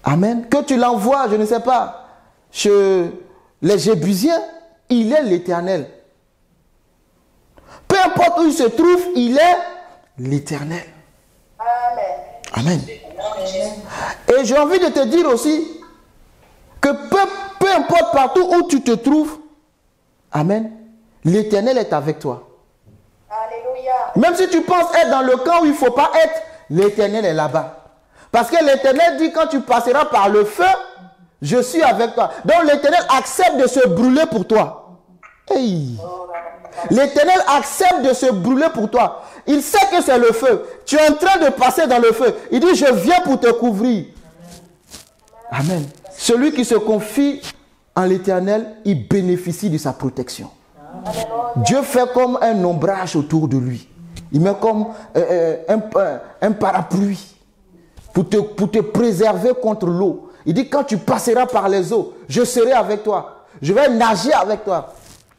Amen. Que tu l'envoies, je ne sais pas, chez les Jébusiens, il est l'Éternel. Peu importe où il se trouve, il est l'Éternel. Amen. Et j'ai envie de te dire aussi que peu importe partout où tu te trouves, amen, l'Éternel est avec toi. Alléluia. Même si tu penses être dans le camp où il ne faut pas être, l'Éternel est là-bas. Parce que l'Éternel dit quand tu passeras par le feu, je suis avec toi. Donc l'Éternel accepte de se brûler pour toi. Hey. L'Éternel accepte de se brûler pour toi. Il sait que c'est le feu. Tu es en train de passer dans le feu. Il dit, je viens pour te couvrir. Amen. Celui qui se confie en l'Éternel, il bénéficie de sa protection. Dieu fait comme un ombrage autour de lui. Il met comme un parapluie pour te préserver contre l'eau. Il dit, quand tu passeras par les eaux, je serai avec toi. Je vais nager avec toi.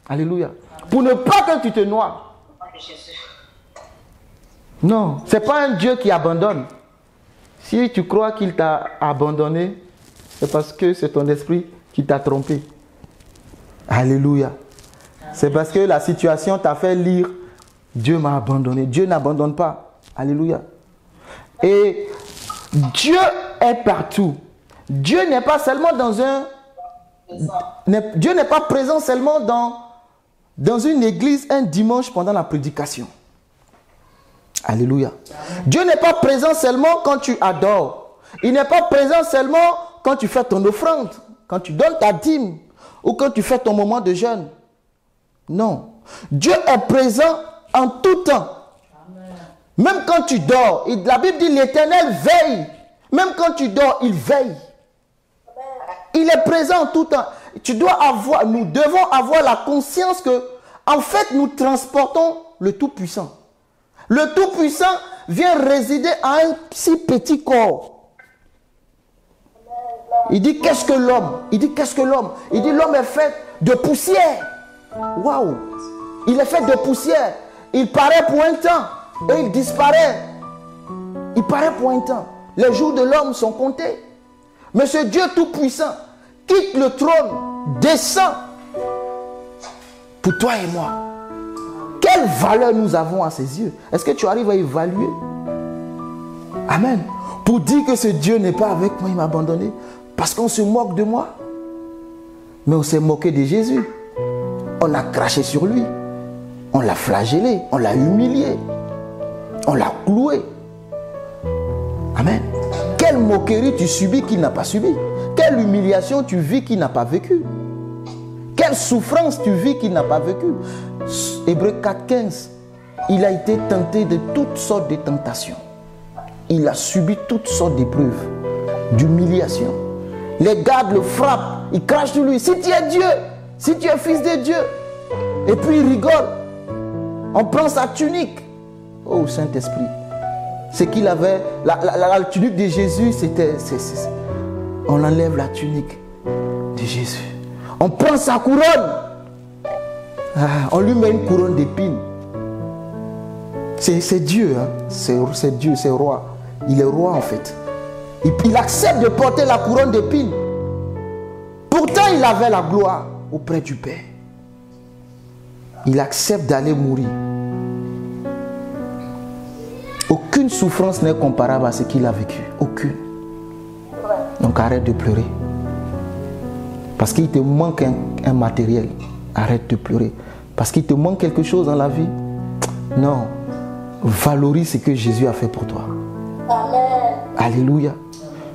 Alléluia. Pour ne pas que tu te noies. Non, ce n'est pas un Dieu qui abandonne. Si tu crois qu'il t'a abandonné, c'est parce que c'est ton esprit qui t'a trompé. Alléluia. C'est parce que la situation t'a fait lire Dieu m'a abandonné. Dieu n'abandonne pas. Alléluia. Et Dieu est partout. Dieu n'est pas seulement dans un... Dieu n'est pas présent seulement dans une église un dimanche pendant la prédication. Alléluia. Dieu n'est pas présent seulement quand tu adores. Il n'est pas présent seulement quand tu fais ton offrande, quand tu donnes ta dîme ou quand tu fais ton moment de jeûne. Non. Dieu est présent en tout temps. Même quand tu dors. La Bible dit l'Éternel veille. Même quand tu dors, il veille. Il est présent en tout temps. Nous devons avoir la conscience que, en fait, nous transportons le Tout-Puissant. Le Tout-Puissant vient résider à un si petit corps. Il dit, qu'est-ce que l'homme? Il dit, qu'est-ce que l'homme? Il dit, l'homme est fait de poussière. Waouh! Il est fait de poussière. Il paraît pour un temps et il disparaît. Il paraît pour un temps. Les jours de l'homme sont comptés. Mais ce Dieu Tout-Puissant quitte le trône, descend pour toi et moi. Quelle valeur nous avons à ses yeux? Est-ce que tu arrives à évaluer? Amen. Pour dire que ce Dieu n'est pas avec moi, il m'a abandonné. Parce qu'on se moque de moi. Mais on s'est moqué de Jésus. On a craché sur lui. On l'a flagellé. On l'a humilié. On l'a cloué. Amen. Quelle Quelle moquerie tu subis qu'il n'a pas subi? Quelle humiliation tu vis qu'il n'a pas vécu? Quelle souffrance tu vis qu'il n'a pas vécu? Hébreux 4,15. Il a été tenté de toutes sortes de tentations. Il a subi toutes sortes d'épreuves, d'humiliation. Les gardes le frappent, ils crachent sur lui. Si tu es Dieu, si tu es fils de Dieu. Et puis il rigole. On prend sa tunique. Oh Saint-Esprit. Ce qu'il avait, la tunique de Jésus, c'était... On enlève la tunique de Jésus. On prend sa couronne. On lui met une couronne d'épines. C'est Dieu, hein? C'est Dieu, c'est roi. Il est roi en fait. Il accepte de porter la couronne d'épines. Pourtant, il avait la gloire auprès du Père. Il accepte d'aller mourir. Aucune souffrance n'est comparable à ce qu'il a vécu. Aucune. Donc arrête de pleurer. Parce qu'il te manque un matériel. Arrête de pleurer. Parce qu'il te manque quelque chose dans la vie. Non. Valorise ce que Jésus a fait pour toi. Amen. Alléluia.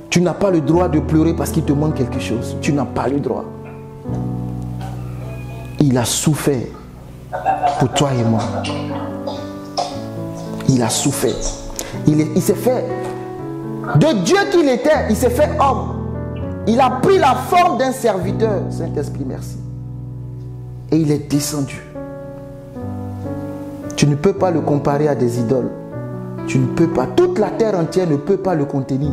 Tu n'as pas le droit de pleurer parce qu'il te manque quelque chose. Tu n'as pas le droit. Il a souffert pour toi et moi. Il a souffert. Il s'est fait, de Dieu qu'il était, il s'est fait homme. Il a pris la forme d'un serviteur. Saint-Esprit, merci. Et il est descendu. Tu ne peux pas le comparer à des idoles. Tu ne peux pas. Toute la terre entière ne peut pas le contenir.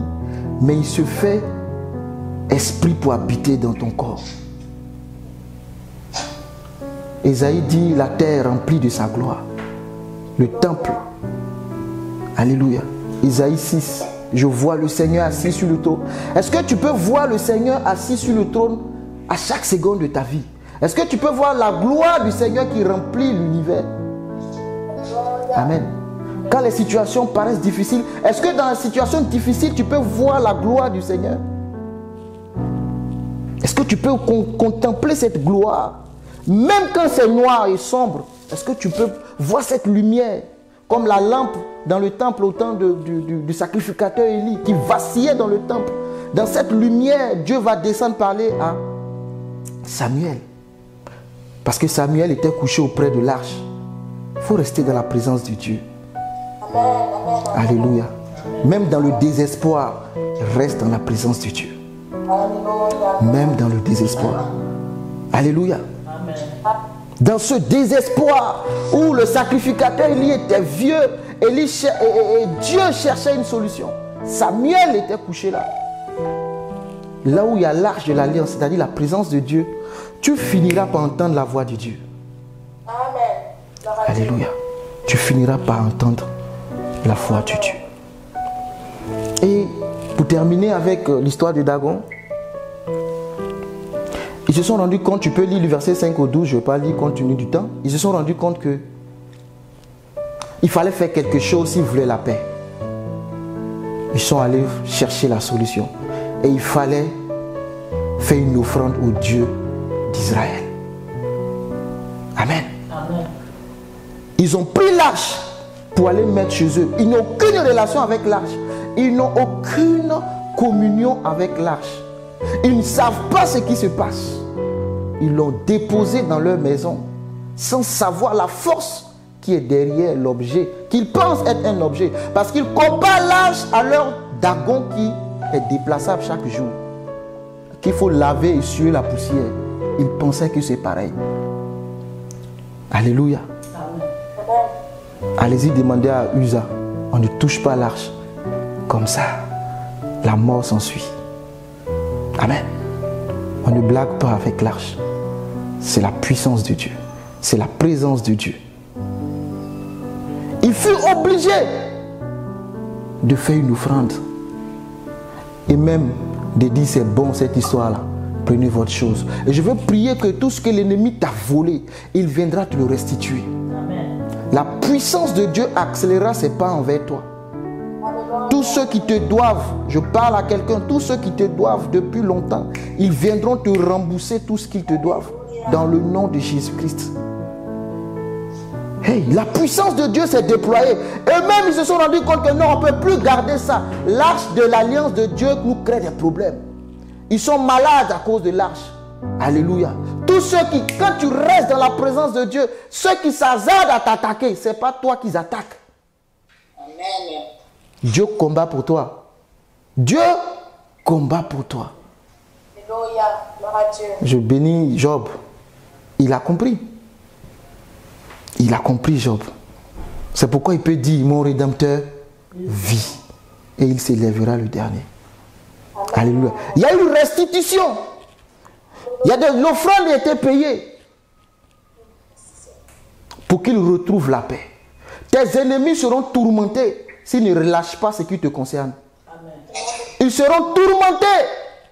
Mais il se fait esprit pour habiter dans ton corps. Ésaïe dit, la terre remplie de sa gloire. Le temple. Alléluia. Isaïe 6. Je vois le Seigneur assis sur le trône. Est-ce que tu peux voir le Seigneur assis sur le trône à chaque seconde de ta vie? Est-ce que tu peux voir la gloire du Seigneur qui remplit l'univers? Amen. Quand les situations paraissent difficiles, est-ce que dans les situations difficiles, tu peux voir la gloire du Seigneur? Est-ce que tu peux contempler cette gloire? Même quand c'est noir et sombre, est-ce que tu peux voir cette lumière? Comme la lampe dans le temple au temps du sacrificateur Élie qui vacillait dans le temple. Dans cette lumière, Dieu va descendre parler à Samuel. Parce que Samuel était couché auprès de l'arche. Il faut rester dans la présence de Dieu. Alléluia. Même dans le désespoir, reste dans la présence de Dieu. Même dans le désespoir. Alléluia. Dans ce désespoir où le sacrificateur Élie était vieux et Dieu cherchait une solution. Samuel était couché là. Là où il y a l'arche de l'alliance, c'est-à-dire la présence de Dieu, tu finiras par entendre la voix de Dieu. Amen. Alléluia. Tu finiras par entendre la voix de Dieu. Et pour terminer avec l'histoire de Dagon, ils se sont rendus compte, tu peux lire le verset 5 au 12, je ne vais pas lire compte tenu du temps. Ils se sont rendus compte que il fallait faire quelque chose s'ils voulaient la paix. Ils sont allés chercher la solution. Et il fallait faire une offrande au Dieu d'Israël. Amen. Amen. Ils ont pris l'arche pour aller mettre chez eux. Ils n'ont aucune relation avec l'arche. Ils n'ont aucune communion avec l'arche. Ils ne savent pas ce qui se passe. Ils l'ont déposé dans leur maison sans savoir la force qui est derrière l'objet, qu'ils pensent être un objet. Parce qu'ils comparent l'arche à leur Dagon qui est déplaçable chaque jour. Qu'il faut laver et suer la poussière. Ils pensaient que c'est pareil. Alléluia. Allez-y demander à Uza. On ne touche pas l'arche. Comme ça, la mort s'ensuit. Amen. On ne blague pas avec l'arche. C'est la puissance de Dieu. C'est la présence de Dieu. Il fut obligé de faire une offrande. Et même de dire c'est bon cette histoire-là. Prenez votre chose. Et je veux prier que tout ce que l'ennemi t'a volé, il viendra te le restituer. Amen. La puissance de Dieu accélérera ses pas envers toi. Tous ceux qui te doivent, je parle à quelqu'un, tous ceux qui te doivent depuis longtemps, ils viendront te rembourser tout ce qu'ils te doivent dans le nom de Jésus-Christ. Hey, la puissance de Dieu s'est déployée. Eux-mêmes, ils se sont rendus compte que non, on ne peut plus garder ça. L'arche de l'alliance de Dieu nous crée des problèmes. Ils sont malades à cause de l'arche. Alléluia. Tous ceux qui, quand tu restes dans la présence de Dieu, ceux qui s'hasardent à t'attaquer, ce n'est pas toi qu'ils attaquent. Amen. Dieu combat pour toi. Dieu combat pour toi. Alléluia. Je bénis Job. Il a compris. Il a compris Job. C'est pourquoi il peut dire, mon Rédempteur vit. Et il s'élèvera le dernier. Alléluia. Il y a une restitution. L'offrande a été payée pour qu'il retrouve la paix. Tes ennemis seront tourmentés s'ils ne relâchent pas ce qui te concerne. Amen. Ils seront tourmentés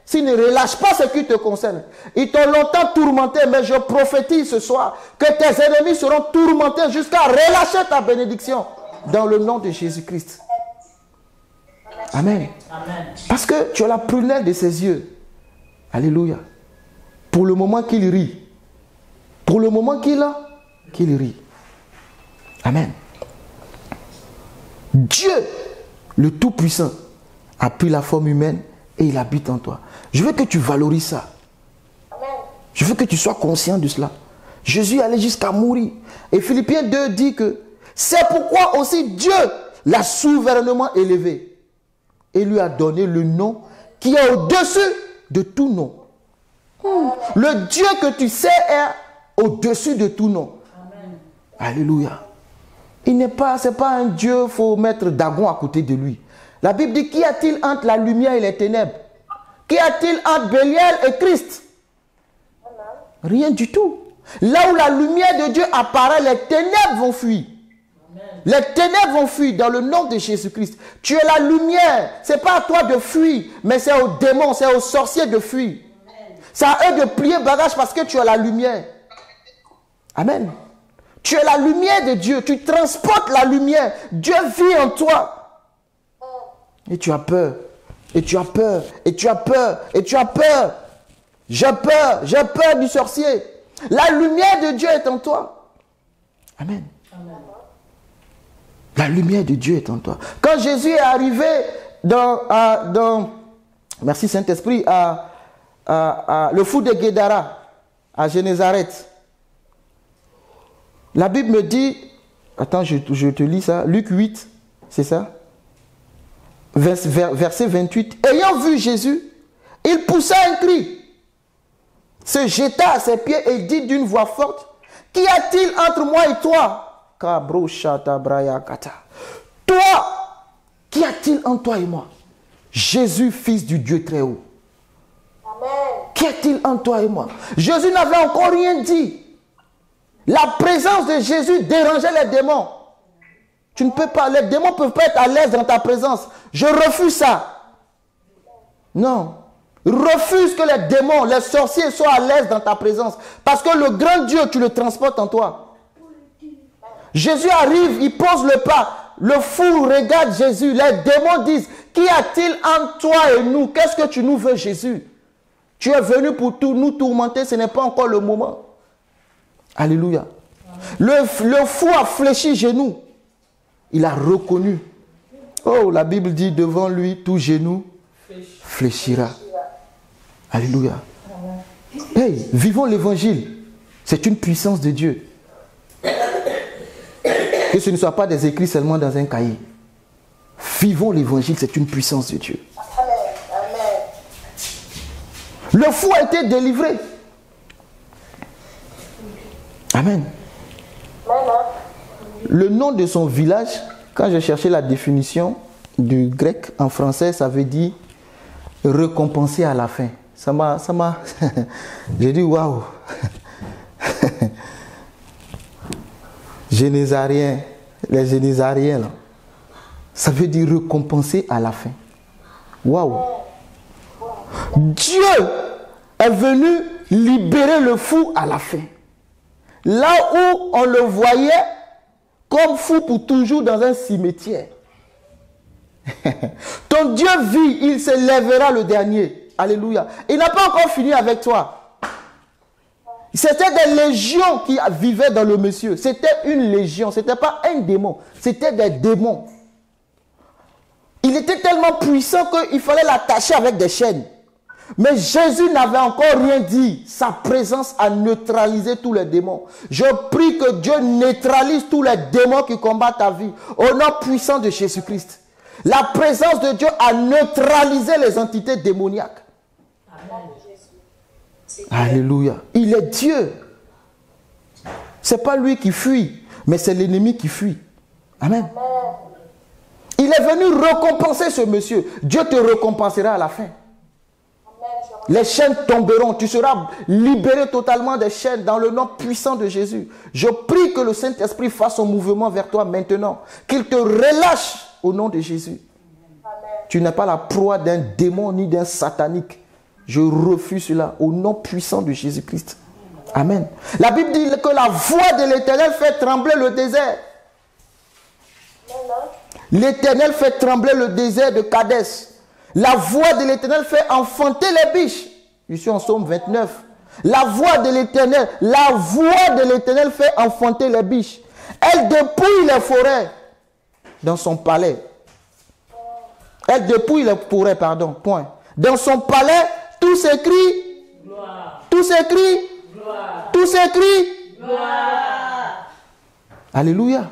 s'ils ne relâchent pas ce qui te concerne. Ils t'ont longtemps tourmenté, mais je prophétise ce soir que tes ennemis seront tourmentés jusqu'à relâcher ta bénédiction dans le nom de Jésus-Christ. Amen. Amen. Parce que tu as la prunelle de ses yeux. Alléluia. Pour le moment qu'il rit. Pour le moment qu'il rit. Amen. Dieu, le Tout-Puissant, a pris la forme humaine et il habite en toi. Je veux que tu valorises ça. Amen. Je veux que tu sois conscient de cela. Jésus allait jusqu'à mourir. Et Philippiens 2 dit que c'est pourquoi aussi Dieu l'a souverainement élevé et lui a donné le nom qui est au-dessus de tout nom. Le Dieu que tu sais est au-dessus de tout nom. Amen. Alléluia. Il n'est pas, c'est pas un Dieu, il faut mettre Dagon à côté de lui. La Bible dit, qu'y a-t-il entre la lumière et les ténèbres? Qu'y a-t-il entre Bélial et Christ? Rien du tout. Là où la lumière de Dieu apparaît, les ténèbres vont fuir. Les ténèbres vont fuir dans le nom de Jésus-Christ. Tu es la lumière. Ce n'est pas à toi de fuir, mais c'est aux démons, c'est aux sorciers de fuir. C'est à eux de plier bagage parce que tu as la lumière. Amen. Tu es la lumière de Dieu. Tu transportes la lumière. Dieu vit en toi. Et tu as peur. Et tu as peur. Et tu as peur. Et tu as peur. J'ai peur. J'ai peur du sorcier. La lumière de Dieu est en toi. Amen. Amen. La lumière de Dieu est en toi. Quand Jésus est arrivé merci Saint-Esprit, le fou de Guédara, à Génézareth. La Bible me dit, attends, je te lis ça, Luc 8, c'est ça? Verset 28. Ayant vu Jésus, il poussa un cri, se jeta à ses pieds et dit d'une voix forte, qu'y a-t-il entre moi et toi? Toi, qu'y a-t-il entre toi et moi? Jésus, fils du Dieu très haut. Qu'y a-t-il entre toi et moi? Jésus n'avait encore rien dit. La présence de Jésus dérangeait les démons. Tu ne peux pas, les démons ne peuvent pas être à l'aise dans ta présence. Je refuse ça. Non. Refuse que les démons, les sorciers soient à l'aise dans ta présence. Parce que le grand Dieu, tu le transportes en toi. Jésus arrive, il pose le pas. Le fou regarde Jésus. Les démons disent, qu'y a-t-il entre toi et nous? Qu'est-ce que tu nous veux, Jésus? Tu es venu pour nous tourmenter, ce n'est pas encore le moment. Alléluia. Le fou a fléchi genou. Il a reconnu. Oh, la Bible dit, devant lui, tout genou fléchira. Alléluia. Hey, vivons l'évangile. C'est une puissance de Dieu. Que ce ne soit pas des écrits seulement dans un cahier. Vivons l'évangile, c'est une puissance de Dieu. Le fou a été délivré. Amen. Le nom de son village, quand j'ai cherché la définition du grec en français, ça veut dire récompenser à la fin. Ça m'a j'ai dit waouh. Génésariens, les Génésariens là. Ça veut dire récompenser à la fin. Waouh. Dieu est venu libérer le fou à la fin. Là où on le voyait comme fou pour toujours dans un cimetière. Ton Dieu vit, il se lèvera le dernier. Alléluia. Il n'a pas encore fini avec toi. C'était des légions qui vivaient dans le monsieur. C'était une légion. Ce n'était pas un démon. C'était des démons. Il était tellement puissant qu'il fallait l'attacher avec des chaînes. Mais Jésus n'avait encore rien dit. Sa présence a neutralisé tous les démons. Je prie que Dieu neutralise tous les démons qui combattent ta vie. Au nom puissant de Jésus-Christ. La présence de Dieu a neutralisé les entités démoniaques. Amen. Alléluia. Il est Dieu. Ce n'est pas lui qui fuit, mais c'est l'ennemi qui fuit. Amen. Il est venu récompenser ce monsieur. Dieu te récompensera à la fin. Les chaînes tomberont. Tu seras libéré totalement des chaînes dans le nom puissant de Jésus. Je prie que le Saint-Esprit fasse son mouvement vers toi maintenant. Qu'il te relâche au nom de Jésus. Amen. Tu n'es pas la proie d'un démon ni d'un satanique. Je refuse cela au nom puissant de Jésus-Christ. Amen. La Bible dit que la voix de l'Éternel fait trembler le désert. L'Éternel fait trembler le désert de Kadès. La voix de l'Éternel fait enfanter les biches. Je suis en Psaume 29. La voix de l'Éternel fait enfanter les biches. Elle dépouille les forêts dans son palais. Elle dépouille les forêts, pardon, point. Dans son palais, tout s'écrie. Tout s'écrie. Tout s'écrie. Alléluia.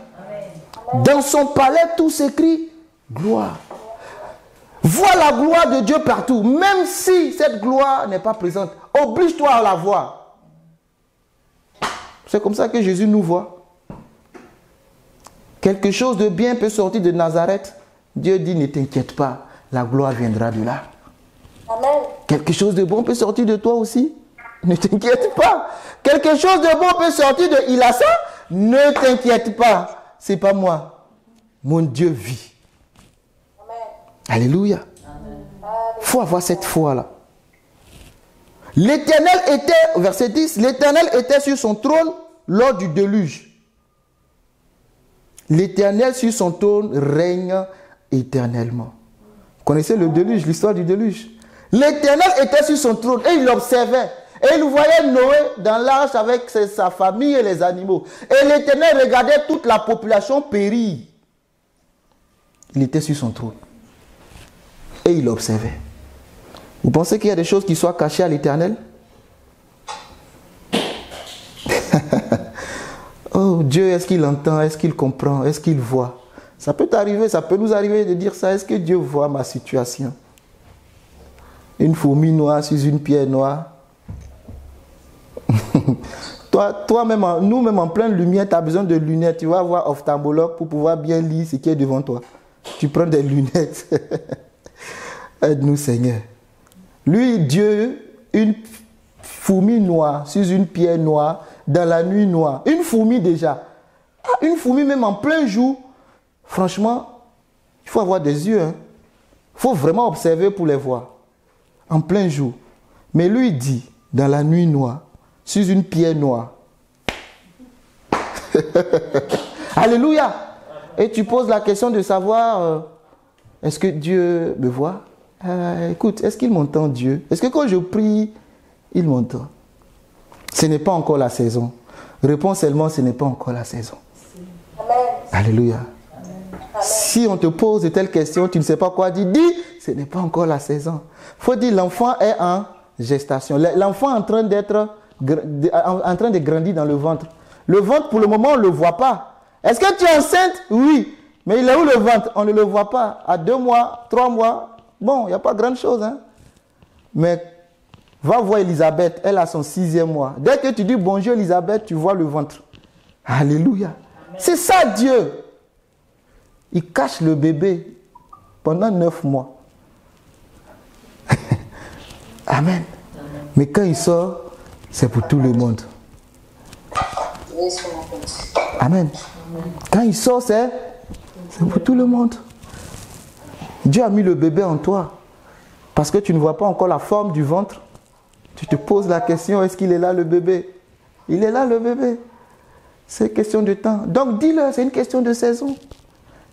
Amen. Dans son palais, tout s'écrit gloire. Vois la gloire de Dieu partout, même si cette gloire n'est pas présente. Oblige-toi à la voir. C'est comme ça que Jésus nous voit. Quelque chose de bien peut sortir de Nazareth. Dieu dit, ne t'inquiète pas, la gloire viendra de là. Amen. Quelque chose de bon peut sortir de toi aussi. Ne t'inquiète pas. Quelque chose de bon peut sortir de Ilassa. Ne t'inquiète pas. C'est pas moi. Mon Dieu vit. Alléluia. Il faut avoir cette foi-là. L'Éternel était, verset 10, l'Éternel était sur son trône lors du déluge. L'Éternel sur son trône règne éternellement. Vous connaissez le déluge, l'histoire du déluge? L'Éternel était sur son trône et il observait. Et il voyait Noé dans l'arche avec sa famille et les animaux. Et l'Éternel regardait toute la population périr. Il était sur son trône. Et il observait. Vous pensez qu'il y a des choses qui soient cachées à l'Éternel? Oh, Dieu, est-ce qu'il entend? Est-ce qu'il comprend? Est-ce qu'il voit? Ça peut t'arriver, ça peut nous arriver de dire ça. Est-ce que Dieu voit ma situation? Une fourmi noire sur une pierre noire. Toi-même, nous-mêmes en pleine lumière, tu as besoin de lunettes. Tu vas voir ophtalmologue pour pouvoir bien lire ce qui est devant toi. Tu prends des lunettes. Aide-nous, Seigneur. Lui, Dieu, une fourmi noire sur une pierre noire, dans la nuit noire. Une fourmi déjà. Une fourmi même en plein jour. Franchement, il faut avoir des yeux. Il faut vraiment observer pour les voir. En plein jour. Mais lui dit, dans la nuit noire, sur une pierre noire. Alléluia. Et tu poses la question de savoir, est-ce que Dieu me voit? Écoute, est-ce qu'il m'entend, Dieu? Est-ce que quand je prie, il m'entend? Ce n'est pas encore la saison. Réponds seulement, ce n'est pas encore la saison. Amen. Alléluia. Amen. Si on te pose de telles questions, tu ne sais pas quoi dire, dis, ce n'est pas encore la saison. Il faut dire, l'enfant est en gestation. L'enfant est en train de grandir dans le ventre. Le ventre, pour le moment, on ne le voit pas. Est-ce que tu es enceinte? Oui. Mais il est où le ventre? On ne le voit pas. À 2 mois, 3 mois, bon, il n'y a pas grand chose. Hein? Mais va voir Elisabeth, elle a son 6e mois. Dès que tu dis bonjour Elisabeth, tu vois le ventre. Alléluia. C'est ça Dieu. Il cache le bébé pendant 9 mois. Amen. Mais quand il sort, c'est pour tout le monde. Amen. Quand il sort, c'est pour tout le monde. Dieu a mis le bébé en toi. Parce que tu ne vois pas encore la forme du ventre. Tu te poses la question, est-ce qu'il est là le bébé? Il est là le bébé. C'est question de temps. Donc dis-le, c'est une question de saison.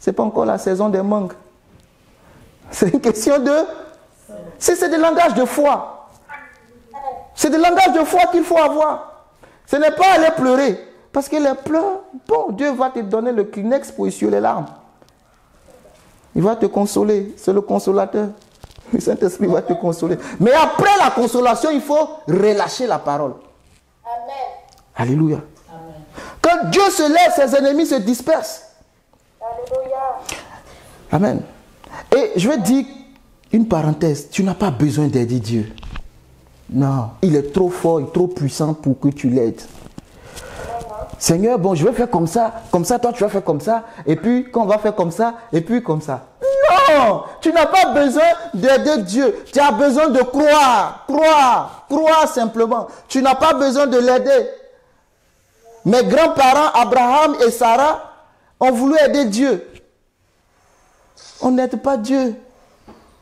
Ce n'est pas encore la saison des mangues. C'est une question de... C'est des langages de foi. C'est des langages de foi qu'il faut avoir. Ce n'est pas aller pleurer. Parce que les pleurs, bon, Dieu va te donner le Kleenex pour essuyer les larmes. Il va te consoler. C'est le consolateur. Le Saint-Esprit va te consoler. Mais après la consolation, il faut relâcher la parole. Amen. Alléluia. Quand Dieu se lève, ses ennemis se dispersent. Alléluia. Amen. Et je vais dire une parenthèse. Tu n'as pas besoin d'aider Dieu. Non, il est trop fort, il est trop puissant pour que tu l'aides. Seigneur, bon, je vais faire comme ça, toi tu vas faire comme ça, et puis quand on va faire comme ça, et puis comme ça. Non, tu n'as pas besoin d'aider Dieu. Tu as besoin de croire simplement. Tu n'as pas besoin de l'aider. Mes grands-parents, Abraham et Sarah, ont voulu aider Dieu. On n'aide pas Dieu.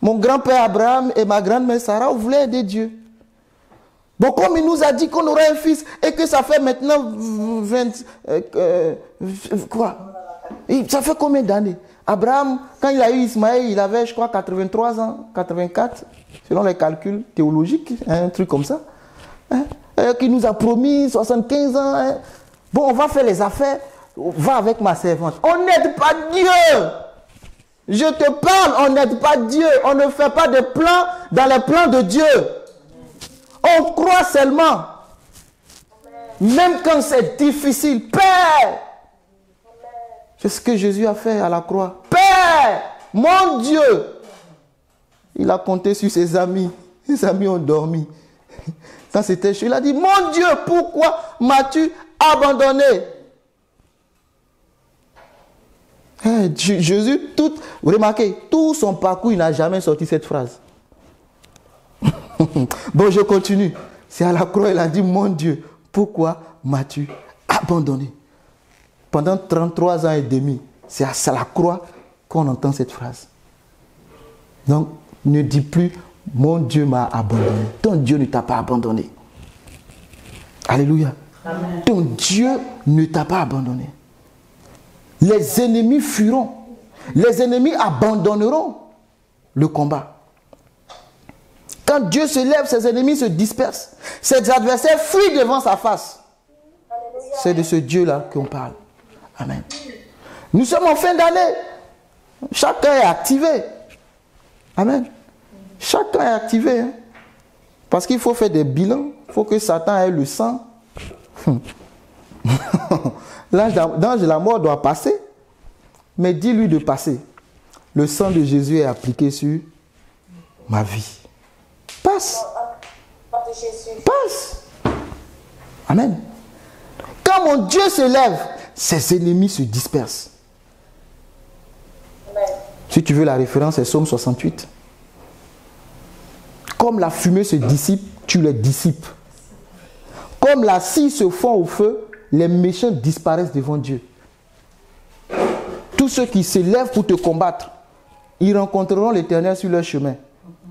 Mon grand-père Abraham et ma grand-mère Sarah voulaient aider Dieu. Bon, comme il nous a dit qu'on aurait un fils et que ça fait maintenant 20... quoi? Ça fait combien d'années? Abraham, quand il a eu Ismaël, il avait, je crois, 83 ans, 84, selon les calculs théologiques, un truc comme ça. Qui nous a promis 75 ans. Hein. Bon, on va faire les affaires. Va avec ma servante. On n'aide pas Dieu. Je te parle, on n'aide pas Dieu. On ne fait pas de plans dans les plans de Dieu. On croit seulement. Même quand c'est difficile. Père. C'est ce que Jésus a fait à la croix. Père, mon Dieu. Il a compté sur ses amis. Ses amis ont dormi. Quand c'était chaud, il a dit, mon Dieu, pourquoi m'as-tu abandonné? Jésus, vous remarquez, tout son parcours, il n'a jamais sorti cette phrase. Bon, je continue. C'est à la croix, il a dit, mon Dieu, pourquoi m'as-tu abandonné? Pendant 33 ans et demi, c'est à la croix qu'on entend cette phrase. Donc, ne dis plus, mon Dieu m'a abandonné. Ton Dieu ne t'a pas abandonné. Alléluia. Amen. Ton Dieu ne t'a pas abandonné. Les ennemis fuiront. Les ennemis abandonneront le combat. Quand Dieu se lève, ses ennemis se dispersent. Ses adversaires fuient devant sa face. C'est de ce Dieu-là qu'on parle. Amen. Nous sommes en fin d'année. Chacun est activé. Amen. Chacun est activé. Hein? Parce qu'il faut faire des bilans. Il faut que Satan ait le sang. L'ange de la mort doit passer. Mais dis-lui de passer. Le sang de Jésus est appliqué sur ma vie. Passe. Passe. Amen. Quand mon Dieu se lève, ses ennemis se dispersent. Amen. Si tu veux la référence, c'est Psaume 68. Comme la fumée se dissipe, tu les dissipes. Comme la scie se fond au feu, les méchants disparaissent devant Dieu. Tous ceux qui se lèvent pour te combattre, ils rencontreront l'Éternel sur leur chemin.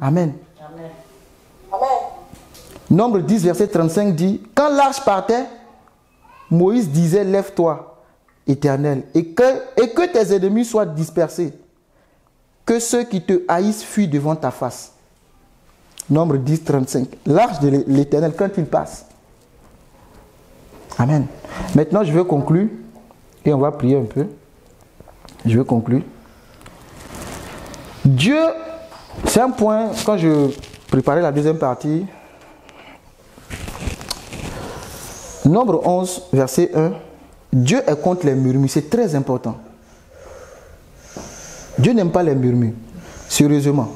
Amen. Amen. Amen. Nombre 10, verset 35 dit, quand l'arche partait, Moïse disait, lève-toi, Éternel, et que tes ennemis soient dispersés, que ceux qui te haïssent fuient devant ta face. Nombre 10, 35. L'arche de l'Éternel, quand il passe. Amen. Maintenant, je vais conclure et on va prier un peu. Je vais conclure. Dieu, c'est un point, quand je préparais la deuxième partie, Nombre 11, verset 1, Dieu est contre les murmures, c'est très important. Dieu n'aime pas les murmures, sérieusement.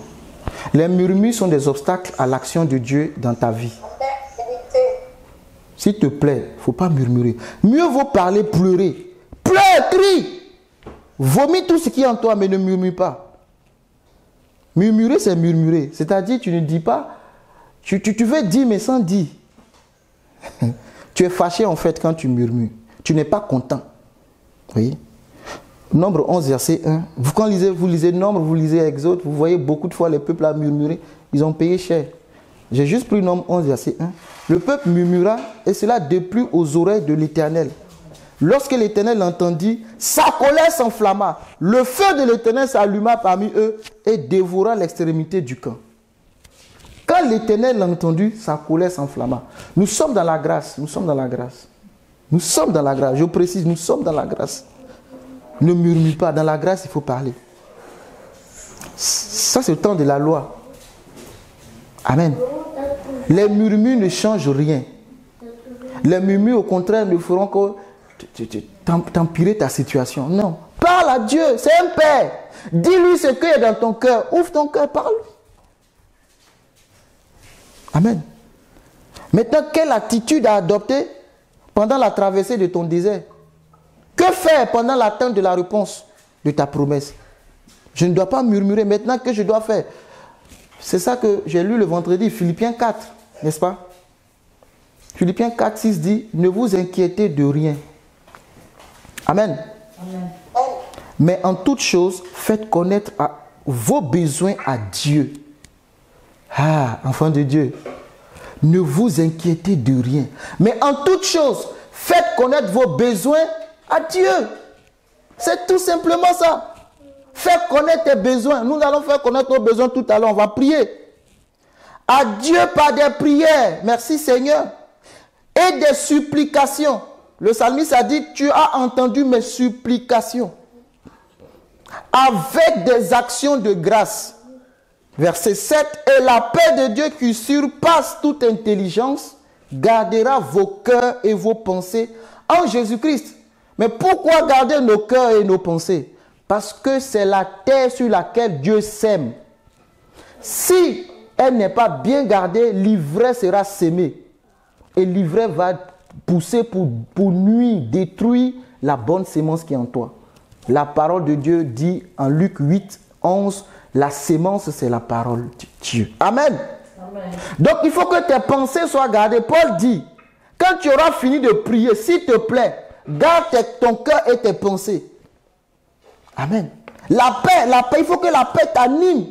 Les murmures sont des obstacles à l'action de Dieu dans ta vie. S'il te plaît, il ne faut pas murmurer. Mieux vaut parler, pleurer. Pleure, crie. Vomis tout ce qui est en toi, mais ne murmure pas. Murmurer, c'est murmurer. C'est-à-dire, tu ne dis pas, tu veux dire, mais sans dire. Tu es fâché, en fait, quand tu murmures. Tu n'es pas content. Vous voyez? Nombre 11, verset 1. Quand vous lisez Nombre, vous lisez Exode, vous voyez beaucoup de fois les peuples à murmurer. Ils ont payé cher. J'ai juste pris Nombre 11, verset 1. Le peuple murmura, et cela déplut aux oreilles de l'Éternel. Lorsque l'Éternel l'entendit, sa colère s'enflamma. Le feu de l'Éternel s'alluma parmi eux et dévora l'extrémité du camp. Quand l'Éternel l'a entendu, sa colère s'enflamma. Nous sommes dans la grâce. Nous sommes dans la grâce. Nous sommes dans la grâce. Je précise, nous sommes dans la grâce. Ne murmure pas. Dans la grâce, il faut parler. Ça, c'est le temps de la loi. Amen. Les murmures ne changent rien. Les murmures, au contraire, ne feront que t'empirer ta situation. Non. Parle à Dieu. C'est un Père. Dis-lui ce qu'il y a dans ton cœur. Ouvre ton cœur, parle. Amen. Maintenant, quelle attitude à adopter pendant la traversée de ton désert? Que faire pendant l'attente de la réponse de ta promesse? Je ne dois pas murmurer. Maintenant, que je dois faire? C'est ça que j'ai lu le vendredi, Philippiens 4, n'est-ce pas? Philippiens 4, 6 dit, ne vous inquiétez de rien. Amen. Amen. Mais en toute chose, faites connaître vos besoins à Dieu. Ah, enfants de Dieu, ne vous inquiétez de rien. Mais en toute chose, faites connaître vos besoins à Dieu. C'est tout simplement ça. Fais connaître tes besoins. Nous allons faire connaître nos besoins tout à l'heure. On va prier. À Dieu par des prières. Merci Seigneur. Et des supplications. Le psalmiste a dit, tu as entendu mes supplications. Avec des actions de grâce. Verset 7. Et la paix de Dieu qui surpasse toute intelligence gardera vos cœurs et vos pensées en Jésus-Christ. Mais pourquoi garder nos cœurs et nos pensées? Parce que c'est la terre sur laquelle Dieu sème. Si elle n'est pas bien gardée, l'ivraie sera sémée. Et l'ivraie va pousser pour nuire, détruire la bonne sémence qui est en toi. La parole de Dieu dit en Luc 8, 11, la sémence c'est la parole de Dieu. Amen. Amen. Donc il faut que tes pensées soient gardées. Paul dit, quand tu auras fini de prier, s'il te plaît, garde ton cœur et tes pensées. Amen. La paix, il faut que la paix t'anime.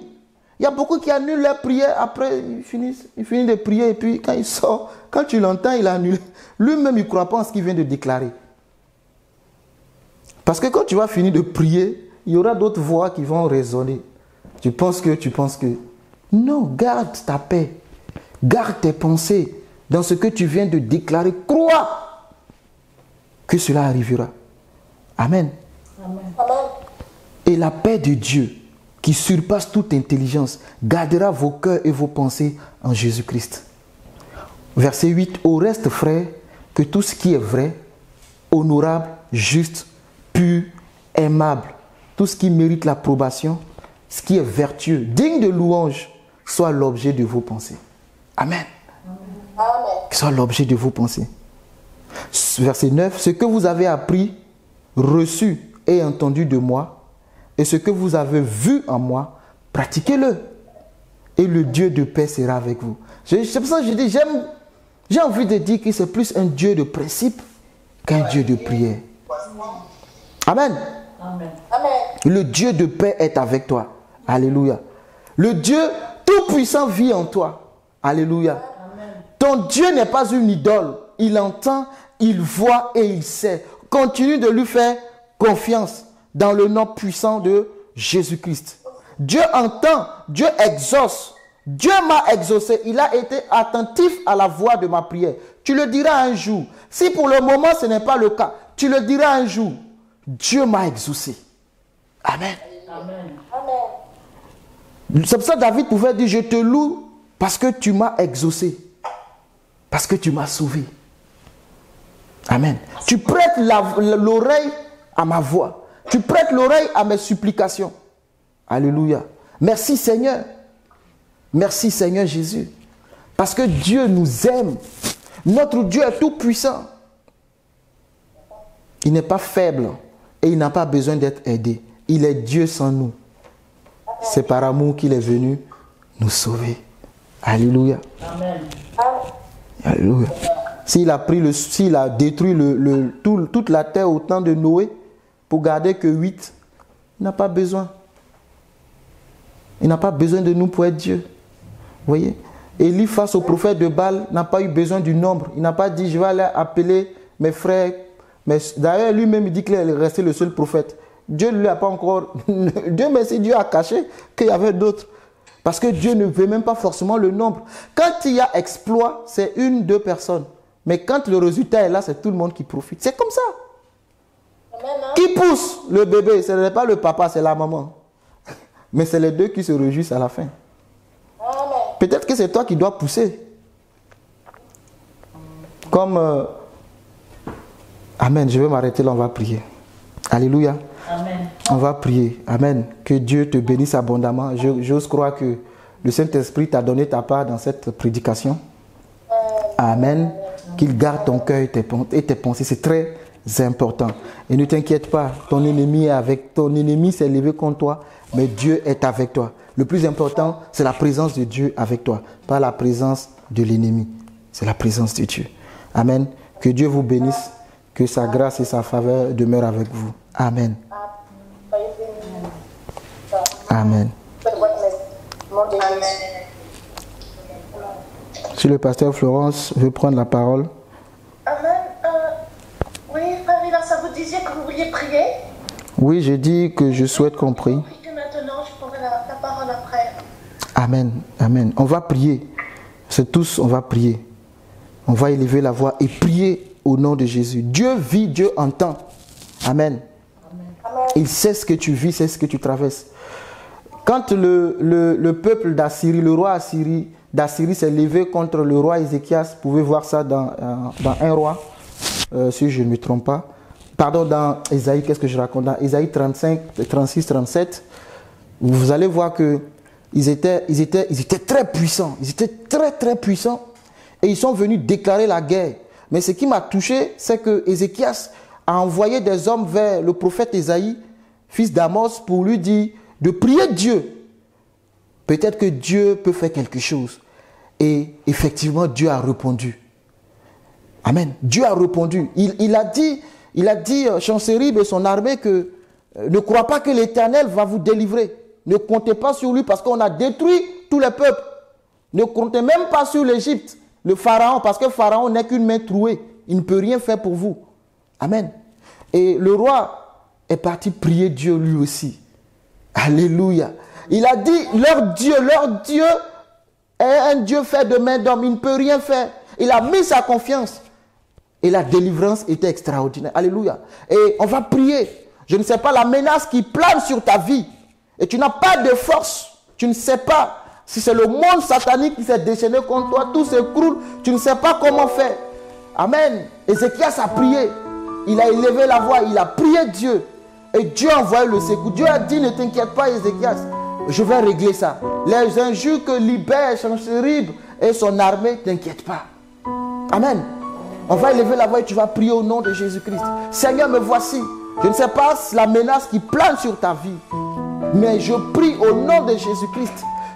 Il y a beaucoup qui annulent leur prière, après ils finissent de prier et puis quand il sort, quand tu l'entends, il annule. Lui-même, il ne croit pas en ce qu'il vient de déclarer. Parce que quand tu vas finir de prier, il y aura d'autres voix qui vont résonner. Tu penses que. Non, garde ta paix. Garde tes pensées dans ce que tu viens de déclarer. Crois que cela arrivera. Amen. Amen. Et la paix de Dieu, qui surpasse toute intelligence, gardera vos cœurs et vos pensées en Jésus-Christ. Verset 8. Au reste, frères, que tout ce qui est vrai, honorable, juste, pur, aimable, tout ce qui mérite l'approbation, ce qui est vertueux, digne de louange, soit l'objet de vos pensées. Amen. Amen. Soit l'objet de vos pensées. Verset 9. Ce que vous avez appris, reçu et entendu de moi, et ce que vous avez vu en moi, pratiquez-le. Et le Dieu de paix sera avec vous. C'est pour ça que je dis, j'ai envie de dire que c'est plus un Dieu de principe qu'un Dieu de prière. Amen. Amen. Le Dieu de paix est avec toi. Alléluia. Le Dieu tout-puissant vit en toi. Alléluia. Amen. Ton Dieu n'est pas une idole. Il entend, il voit et il sait. Continue de lui faire confiance dans le nom puissant de Jésus-Christ. Dieu entend, Dieu exauce. Dieu m'a exaucé. Il a été attentif à la voix de ma prière. Tu le diras un jour. Si pour le moment ce n'est pas le cas, tu le diras un jour. Dieu m'a exaucé. Amen. Amen. C'est pour ça que David pouvait dire, je te loue parce que tu m'as exaucé. Parce que tu m'as sauvé. Amen. Tu prêtes l'oreille à ma voix. Tu prêtes l'oreille à mes supplications. Alléluia. Merci Seigneur. Merci Seigneur Jésus. Parce que Dieu nous aime. Notre Dieu est tout puissant. Il n'est pas faible. Et il n'a pas besoin d'être aidé. Il est Dieu sans nous. C'est par amour qu'il est venu nous sauver. Alléluia. Amen. Alléluia. S'il a détruit toute la terre au temps de Noé, pour garder que 8, il n'a pas besoin. Il n'a pas besoin de nous pour être Dieu. Vous voyez? Élie, face au prophète de Baal, n'a pas eu besoin du nombre. Il n'a pas dit, je vais aller appeler mes frères. D'ailleurs, lui-même, il dit qu'il est resté le seul prophète. Dieu ne lui a pas encore... Dieu, merci, Dieu a caché qu'il y avait d'autres. Parce que Dieu ne veut même pas forcément le nombre. Quand il y a exploit, c'est 1, 2 personnes. Mais quand le résultat est là, c'est tout le monde qui profite. C'est comme ça. Amen. Hein? Qui pousse le bébé? Ce n'est pas le papa, c'est la maman. Mais c'est les deux qui se réjouissent à la fin. Amen. Peut-être que c'est toi qui dois pousser. Comme... Amen, je vais m'arrêter là, on va prier. Alléluia. Amen. On va prier. Amen. Que Dieu te bénisse abondamment. J'ose croire que le Saint-Esprit t'a donné ta part dans cette prédication. Amen. Qu'il garde ton cœur et tes pensées. C'est très important. Et ne t'inquiète pas, ton ennemi est avec toi. Ton ennemi s'est levé contre toi, mais Dieu est avec toi. Le plus important, c'est la présence de Dieu avec toi, pas la présence de l'ennemi. C'est la présence de Dieu. Amen. Que Dieu vous bénisse. Que sa grâce et sa faveur demeurent avec vous. Amen. Amen. Si le pasteur Florence veut prendre la parole. Amen. Oui, Frère Villa, ça vous disait que vous vouliez prier? Oui, j'ai dit que je souhaite qu'on prie. Que maintenant, je prendrai la parole après. Amen. Amen. On va prier. C'est tous, on va prier. On va élever la voix et prier au nom de Jésus. Dieu vit, Dieu entend. Amen. Amen. Il sait ce que tu vis, sait ce que tu traverses. Quand le peuple d'Assyrie, le roi d'Assyrie s'est levé contre le roi Ézéchias, vous pouvez voir ça dans un roi, si je ne me trompe pas. Pardon, dans Ésaïe, qu'est-ce que je raconte? Dans Ésaïe 35, 36, 37, vous allez voir qu'ils étaient très puissants. Ils étaient très, très puissants. Et ils sont venus déclarer la guerre. Mais ce qui m'a touché, c'est que Ézéchias a envoyé des hommes vers le prophète Ésaïe, fils d'Amos, pour lui dire de prier Dieu. Peut-être que Dieu peut faire quelque chose. Et effectivement, Dieu a répondu. Amen. Dieu a répondu. Il a dit Sennacherib et son armée que ne crois pas que l'Éternel va vous délivrer. Ne comptez pas sur lui parce qu'on a détruit tous les peuples. Ne comptez même pas sur l'Égypte. Le Pharaon, parce que Pharaon n'est qu'une main trouée. Il ne peut rien faire pour vous. Amen. Et le roi est parti prier Dieu lui aussi. Alléluia. Il a dit, leur Dieu est un Dieu fait de main d'homme. Il ne peut rien faire. Il a mis sa confiance. Et la délivrance était extraordinaire. Alléluia. Et on va prier. Je ne sais pas la menace qui plane sur ta vie. Et tu n'as pas de force. Tu ne sais pas. Si c'est le monde satanique qui s'est déchaîné contre toi, tout s'écroule, tu ne sais pas comment faire. Amen. Ézéchias a prié. Il a élevé la voix, il a prié Dieu. Et Dieu a envoyé le secours. Dieu a dit, ne t'inquiète pas Ézéchias, je vais régler ça. Les injures que libère Sennacherib et son armée, t'inquiète pas. Amen. On va élever la voix et tu vas prier au nom de Jésus-Christ. Seigneur, me voici. Je ne sais pas la menace qui plane sur ta vie. Mais je prie au nom de Jésus-Christ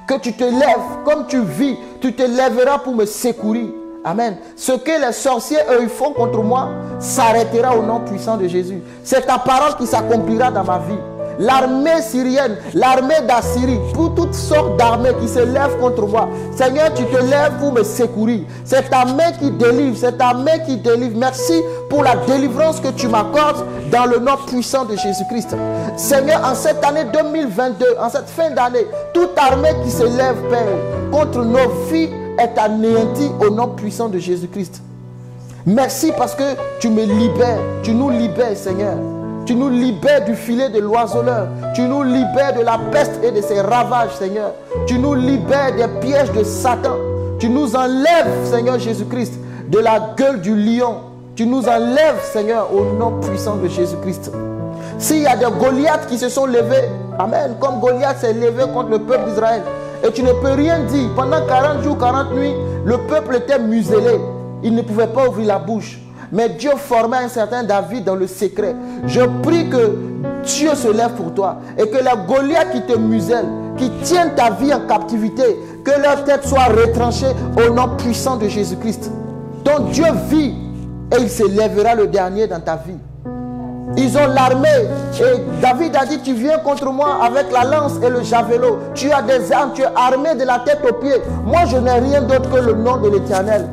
que tu te lèves, comme tu vis, tu te lèveras pour me secourir. Amen. Ce que les sorciers, eux, ils font contre moi, s'arrêtera au nom puissant de Jésus. C'est ta parole qui s'accomplira dans ma vie. L'armée syrienne, l'armée d'Assyrie, pour toutes sortes d'armées qui se lèvent contre moi. Seigneur, tu te lèves pour me secourir. C'est ta main qui délivre, c'est ta main qui délivre. Merci pour la délivrance que tu m'accordes dans le nom puissant de Jésus-Christ. Seigneur, en cette année 2022, en cette fin d'année, toute armée qui se lève, Père, contre nos vies est anéantie au nom puissant de Jésus-Christ. Merci parce que tu me libères, tu nous libères, Seigneur. Tu nous libères du filet de l'oiseleur. Tu nous libères de la peste et de ses ravages, Seigneur. Tu nous libères des pièges de Satan. Tu nous enlèves, Seigneur Jésus-Christ, de la gueule du lion. Tu nous enlèves, Seigneur, au nom puissant de Jésus-Christ. S'il y a des Goliaths qui se sont levés, Amen, comme Goliath s'est levé contre le peuple d'Israël, et tu ne peux rien dire, pendant 40 jours, 40 nuits, le peuple était muselé. Il ne pouvait pas ouvrir la bouche. Mais Dieu formait un certain David dans le secret. Je prie que Dieu se lève pour toi. Et que les Goliaths qui te musellent, qui tiennent ta vie en captivité, que leur tête soit retranchée au nom puissant de Jésus-Christ. Ton Dieu vit et il se lèvera le dernier dans ta vie. Ils ont l'armée. Et David a dit, tu viens contre moi avec la lance et le javelot. Tu as des armes, tu es armé de la tête aux pieds. Moi, je n'ai rien d'autre que le nom de l'Éternel.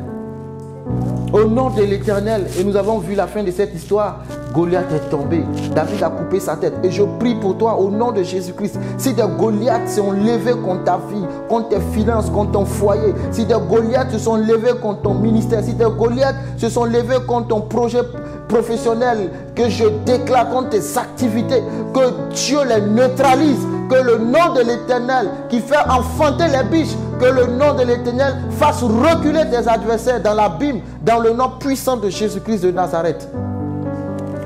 Au nom de l'Éternel, et nous avons vu la fin de cette histoire, Goliath est tombé. David a coupé sa tête. Et je prie pour toi au nom de Jésus-Christ. Si des Goliaths sont levés contre ta vie, contre tes finances, contre ton foyer, si des Goliaths se sont levés contre ton ministère, si des Goliaths se sont levés contre ton projet professionnel, que je déclare contre tes activités, que Dieu les neutralise, que le nom de l'Éternel qui fait enfanter les biches, que le nom de l'Éternel fasse reculer tes adversaires dans l'abîme, dans le nom puissant de Jésus-Christ de Nazareth.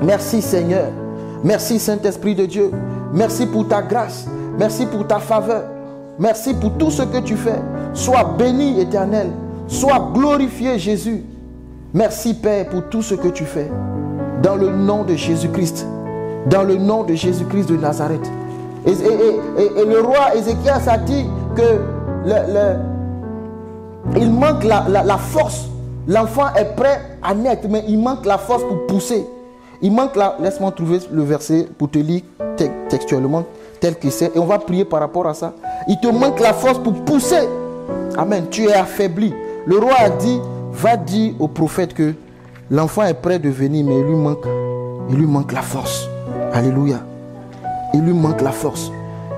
Merci Seigneur, merci Saint-Esprit de Dieu, merci pour ta grâce, merci pour ta faveur, merci pour tout ce que tu fais. Sois béni Éternel, sois glorifié Jésus. Merci Père pour tout ce que tu fais. Dans le nom de Jésus-Christ, dans le nom de Jésus-Christ de Nazareth. Et le roi Ézéchias a dit que il manque la force. L'enfant est prêt à naître, mais il manque la force pour pousser. Il manque la... Laisse-moi trouver le verset pour te lire textuellement tel que c'est. Et on va prier par rapport à ça. Il te manque la force pour pousser. Amen. Tu es affaibli. Le roi a dit, va dire au prophète que l'enfant est prêt de venir, mais il lui manque la force. Alléluia. Il lui manque la force.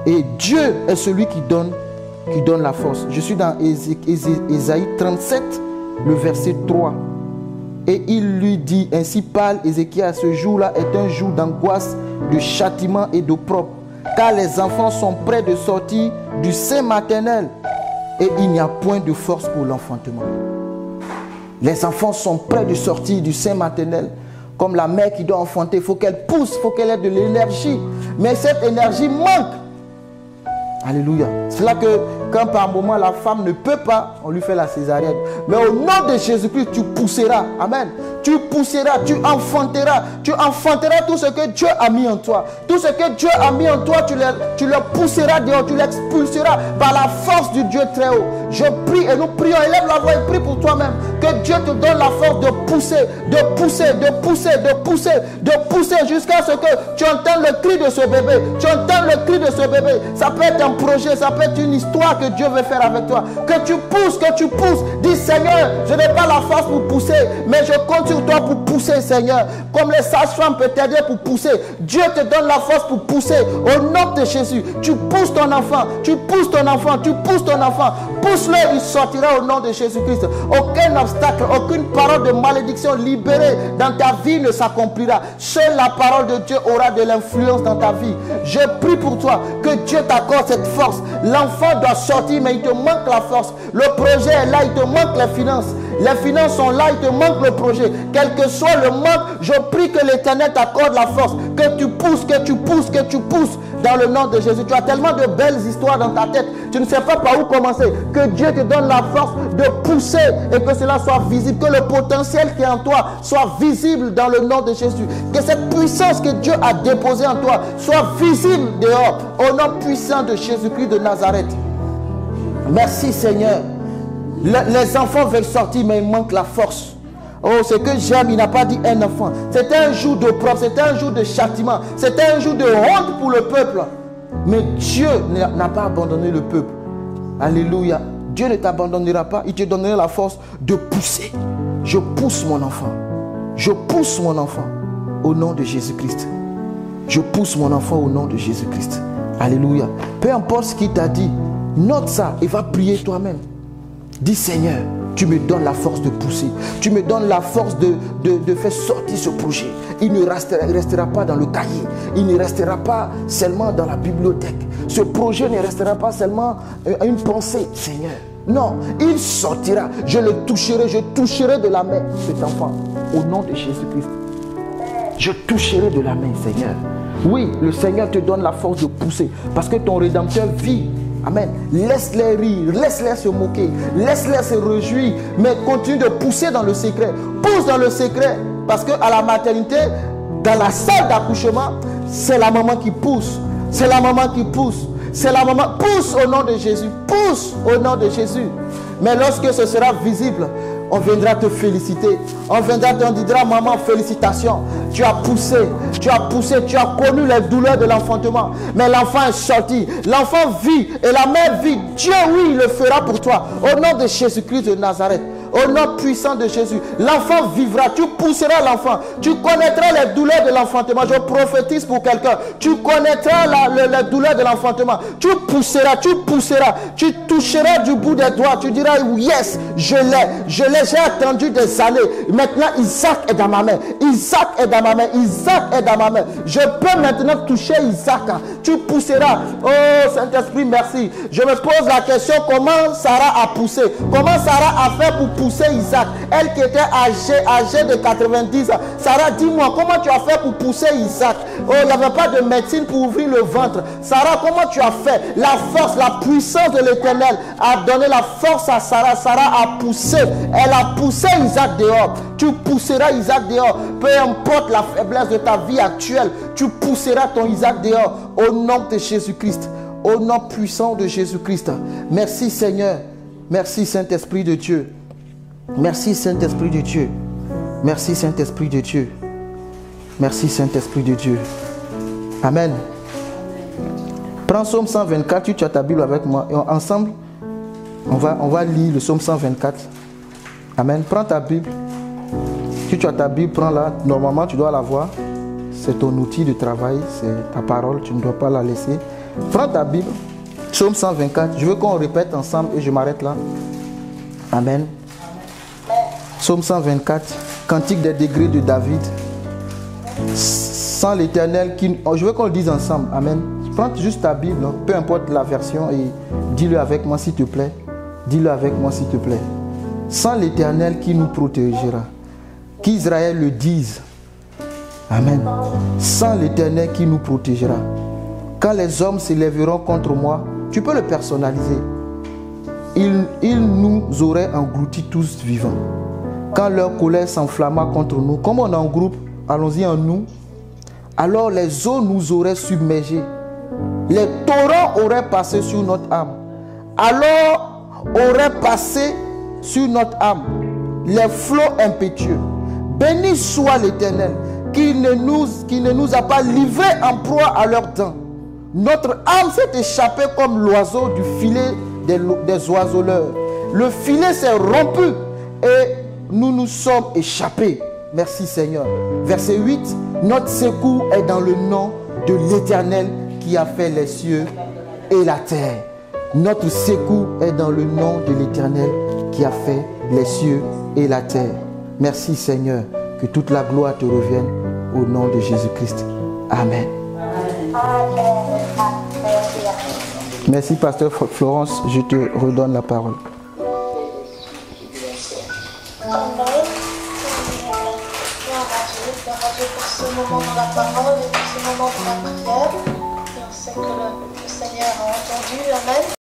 Et Dieu est celui qui donne la force. Je suis dans Ésaïe 37, le verset 3. Et il lui dit, ainsi parle Ézéchias, ce jour-là est un jour d'angoisse, de châtiment et d'opprobre, car les enfants sont prêts de sortir du sein maternel et il n'y a point de force pour l'enfantement. Les enfants sont prêts de sortir du sein maternel. Comme la mère qui doit enfanter, il faut qu'elle pousse, il faut qu'elle ait de l'énergie. Mais cette énergie manque. Alléluia. C'est là que quand par moment la femme ne peut pas, on lui fait la césarienne. Mais au nom de Jésus-Christ, tu pousseras. Amen. Tu pousseras, tu enfanteras tout ce que Dieu a mis en toi. Tout ce que Dieu a mis en toi, tu le pousseras dehors, tu l'expulseras par la force du Dieu très haut. Je prie et nous prions, élève la voix et prie pour toi-même. Que Dieu te donne la force de pousser, de pousser, de pousser, de pousser, de pousser jusqu'à ce que tu entends le cri de ce bébé. Tu entends le cri de ce bébé. Ça peut être un projet, ça peut être une histoire que Dieu veut faire avec toi. Que tu pousses, que tu pousses. Dis Seigneur, je n'ai pas la force pour pousser, mais je compte sur toi pour pousser, Seigneur. Comme les sages-femmes peuvent t'aider pour pousser. Dieu te donne la force pour pousser. Au nom de Jésus, tu pousses ton enfant, tu pousses ton enfant, tu pousses ton enfant. Pousse-le, il sortira au nom de Jésus-Christ. Aucun obstacle, aucune parole de malédiction libérée dans ta vie ne s'accomplira. Seule la parole de Dieu aura de l'influence dans ta vie. Je prie pour toi que Dieu t'accorde cette force. L'enfant doit sortir, mais il te manque la force. Le projet est là, il te manque les finances. Les finances sont là, il te manque le projet. Quel que soit le manque, je prie que l'Éternel t'accorde la force. Que tu pousses, que tu pousses, que tu pousses dans le nom de Jésus. Tu as tellement de belles histoires dans ta tête. Tu ne sais pas par où commencer. Que Dieu te donne la force de pousser et que cela soit visible. Que le potentiel qui est en toi soit visible dans le nom de Jésus. Que cette puissance que Dieu a déposée en toi soit visible dehors. Au nom puissant de Jésus-Christ de Nazareth. Merci Seigneur. Les enfants veulent sortir, mais il manque la force. Oh, ce que j'aime, il n'a pas dit un enfant. C'était un jour d'opprobre, c'était un jour de châtiment, c'était un jour de honte pour le peuple. Mais Dieu n'a pas abandonné le peuple. Alléluia. Dieu ne t'abandonnera pas, il te donnera la force de pousser. Je pousse mon enfant. Je pousse mon enfant au nom de Jésus-Christ. Je pousse mon enfant au nom de Jésus-Christ. Alléluia. Peu importe ce qu'il t'a dit, note ça et va prier toi-même. Dis Seigneur, tu me donnes la force de pousser. Tu me donnes la force de faire sortir ce projet. Il ne restera pas dans le cahier. Il ne restera pas seulement dans la bibliothèque. Ce projet ne restera pas seulement une pensée, Seigneur. Non, il sortira. Je le toucherai. Je toucherai de la main cet enfant. Au nom de Jésus-Christ. Je toucherai de la main, Seigneur. Oui, le Seigneur te donne la force de pousser. Parce que ton Rédempteur vit. Amen. Laisse-les rire, laisse-les se moquer, laisse-les se réjouir, mais continue de pousser dans le secret. Pousse dans le secret, parce qu'à la maternité, dans la salle d'accouchement, c'est la maman qui pousse. C'est la maman qui pousse. C'est la maman. Pousse au nom de Jésus. Pousse au nom de Jésus. Mais lorsque ce sera visible, on viendra te féliciter. On viendra te dire, maman, félicitations. Tu as poussé, tu as connu les douleurs de l'enfantement. Mais l'enfant est sorti. L'enfant vit et la mère vit. Dieu, oui, le fera pour toi. Au nom de Jésus-Christ de Nazareth. Au nom puissant de Jésus. L'enfant vivra. Tu pousseras l'enfant. Tu connaîtras les douleurs de l'enfantement. Je prophétise pour quelqu'un. Tu connaîtras les douleurs de l'enfantement. Tu pousseras. Tu toucheras du bout des doigts. Tu diras, yes, je l'ai. J'ai attendu des années. Maintenant, Isaac est dans ma main. Isaac est dans ma main. Isaac est dans ma main. Je peux maintenant toucher Isaac. Tu pousseras. Oh, Saint-Esprit, merci. Je me pose la question, comment Sarah a poussé? Comment Sarah a fait pour pousser Isaac? Elle qui était âgée de 90 ans. Sarah, dis-moi, comment tu as fait pour pousser Isaac? Oh, il n'y avait pas de médecine pour ouvrir le ventre. Sarah, comment tu as fait? La force, la puissance de l'Éternel a donné la force à Sarah. Sarah a poussé. Elle a poussé Isaac dehors. Tu pousseras Isaac dehors. Peu importe la faiblesse de ta vie actuelle, tu pousseras ton Isaac dehors. Au nom de Jésus-Christ. Au nom puissant de Jésus-Christ. Merci Seigneur. Merci Saint-Esprit de Dieu. Merci Saint-Esprit de Dieu. Merci Saint-Esprit de Dieu. Merci Saint-Esprit de Dieu. Amen. Prends Psaume 124, tu as ta Bible avec moi. Et ensemble, on va lire le Psaume 124. Amen. Prends ta Bible. Si tu as ta Bible, prends-la. Normalement, tu dois la voir. C'est ton outil de travail. C'est ta parole. Tu ne dois pas la laisser. Prends ta Bible. Psaume 124. Je veux qu'on répète ensemble et je m'arrête là. Amen. Psaume 124. Cantique des degrés de David. Sans l'Éternel qui... Je veux qu'on le dise ensemble. Amen. Prends juste ta Bible, peu importe la version, et dis-le avec moi s'il te plaît. Dis-le avec moi s'il te plaît. Sans l'Éternel qui nous protégera. Qu'Israël le dise. Amen. Sans l'Éternel qui nous protégera. Quand les hommes s'élèveront contre moi, tu peux le personnaliser. Ils nous auraient engloutis tous vivants. Quand leur colère s'enflamma contre nous, comme on est en groupe, allons-y en nous, alors les eaux nous auraient submergés. Les torrents auraient passé sur notre âme. Alors auraient passé sur notre âme les flots impétueux. Béni soit l'Éternel qui ne nous a pas livrés en proie à leurs dents. Notre âme s'est échappée comme l'oiseau du filet des oiseleurs. Le filet s'est rompu et nous nous sommes échappés. Merci Seigneur. Verset 8. Notre secours est dans le nom de l'Éternel qui a fait les cieux et la terre. Notre secours est dans le nom de l'Éternel qui a fait les cieux et la terre. Merci Seigneur. Que toute la gloire te revienne au nom de Jésus-Christ. Amen. Merci Pasteur Florence. Je te redonne la parole. Pour ce moment dans la parole et pour ce moment dans la prière. Et on sait que le Seigneur a entendu. Amen.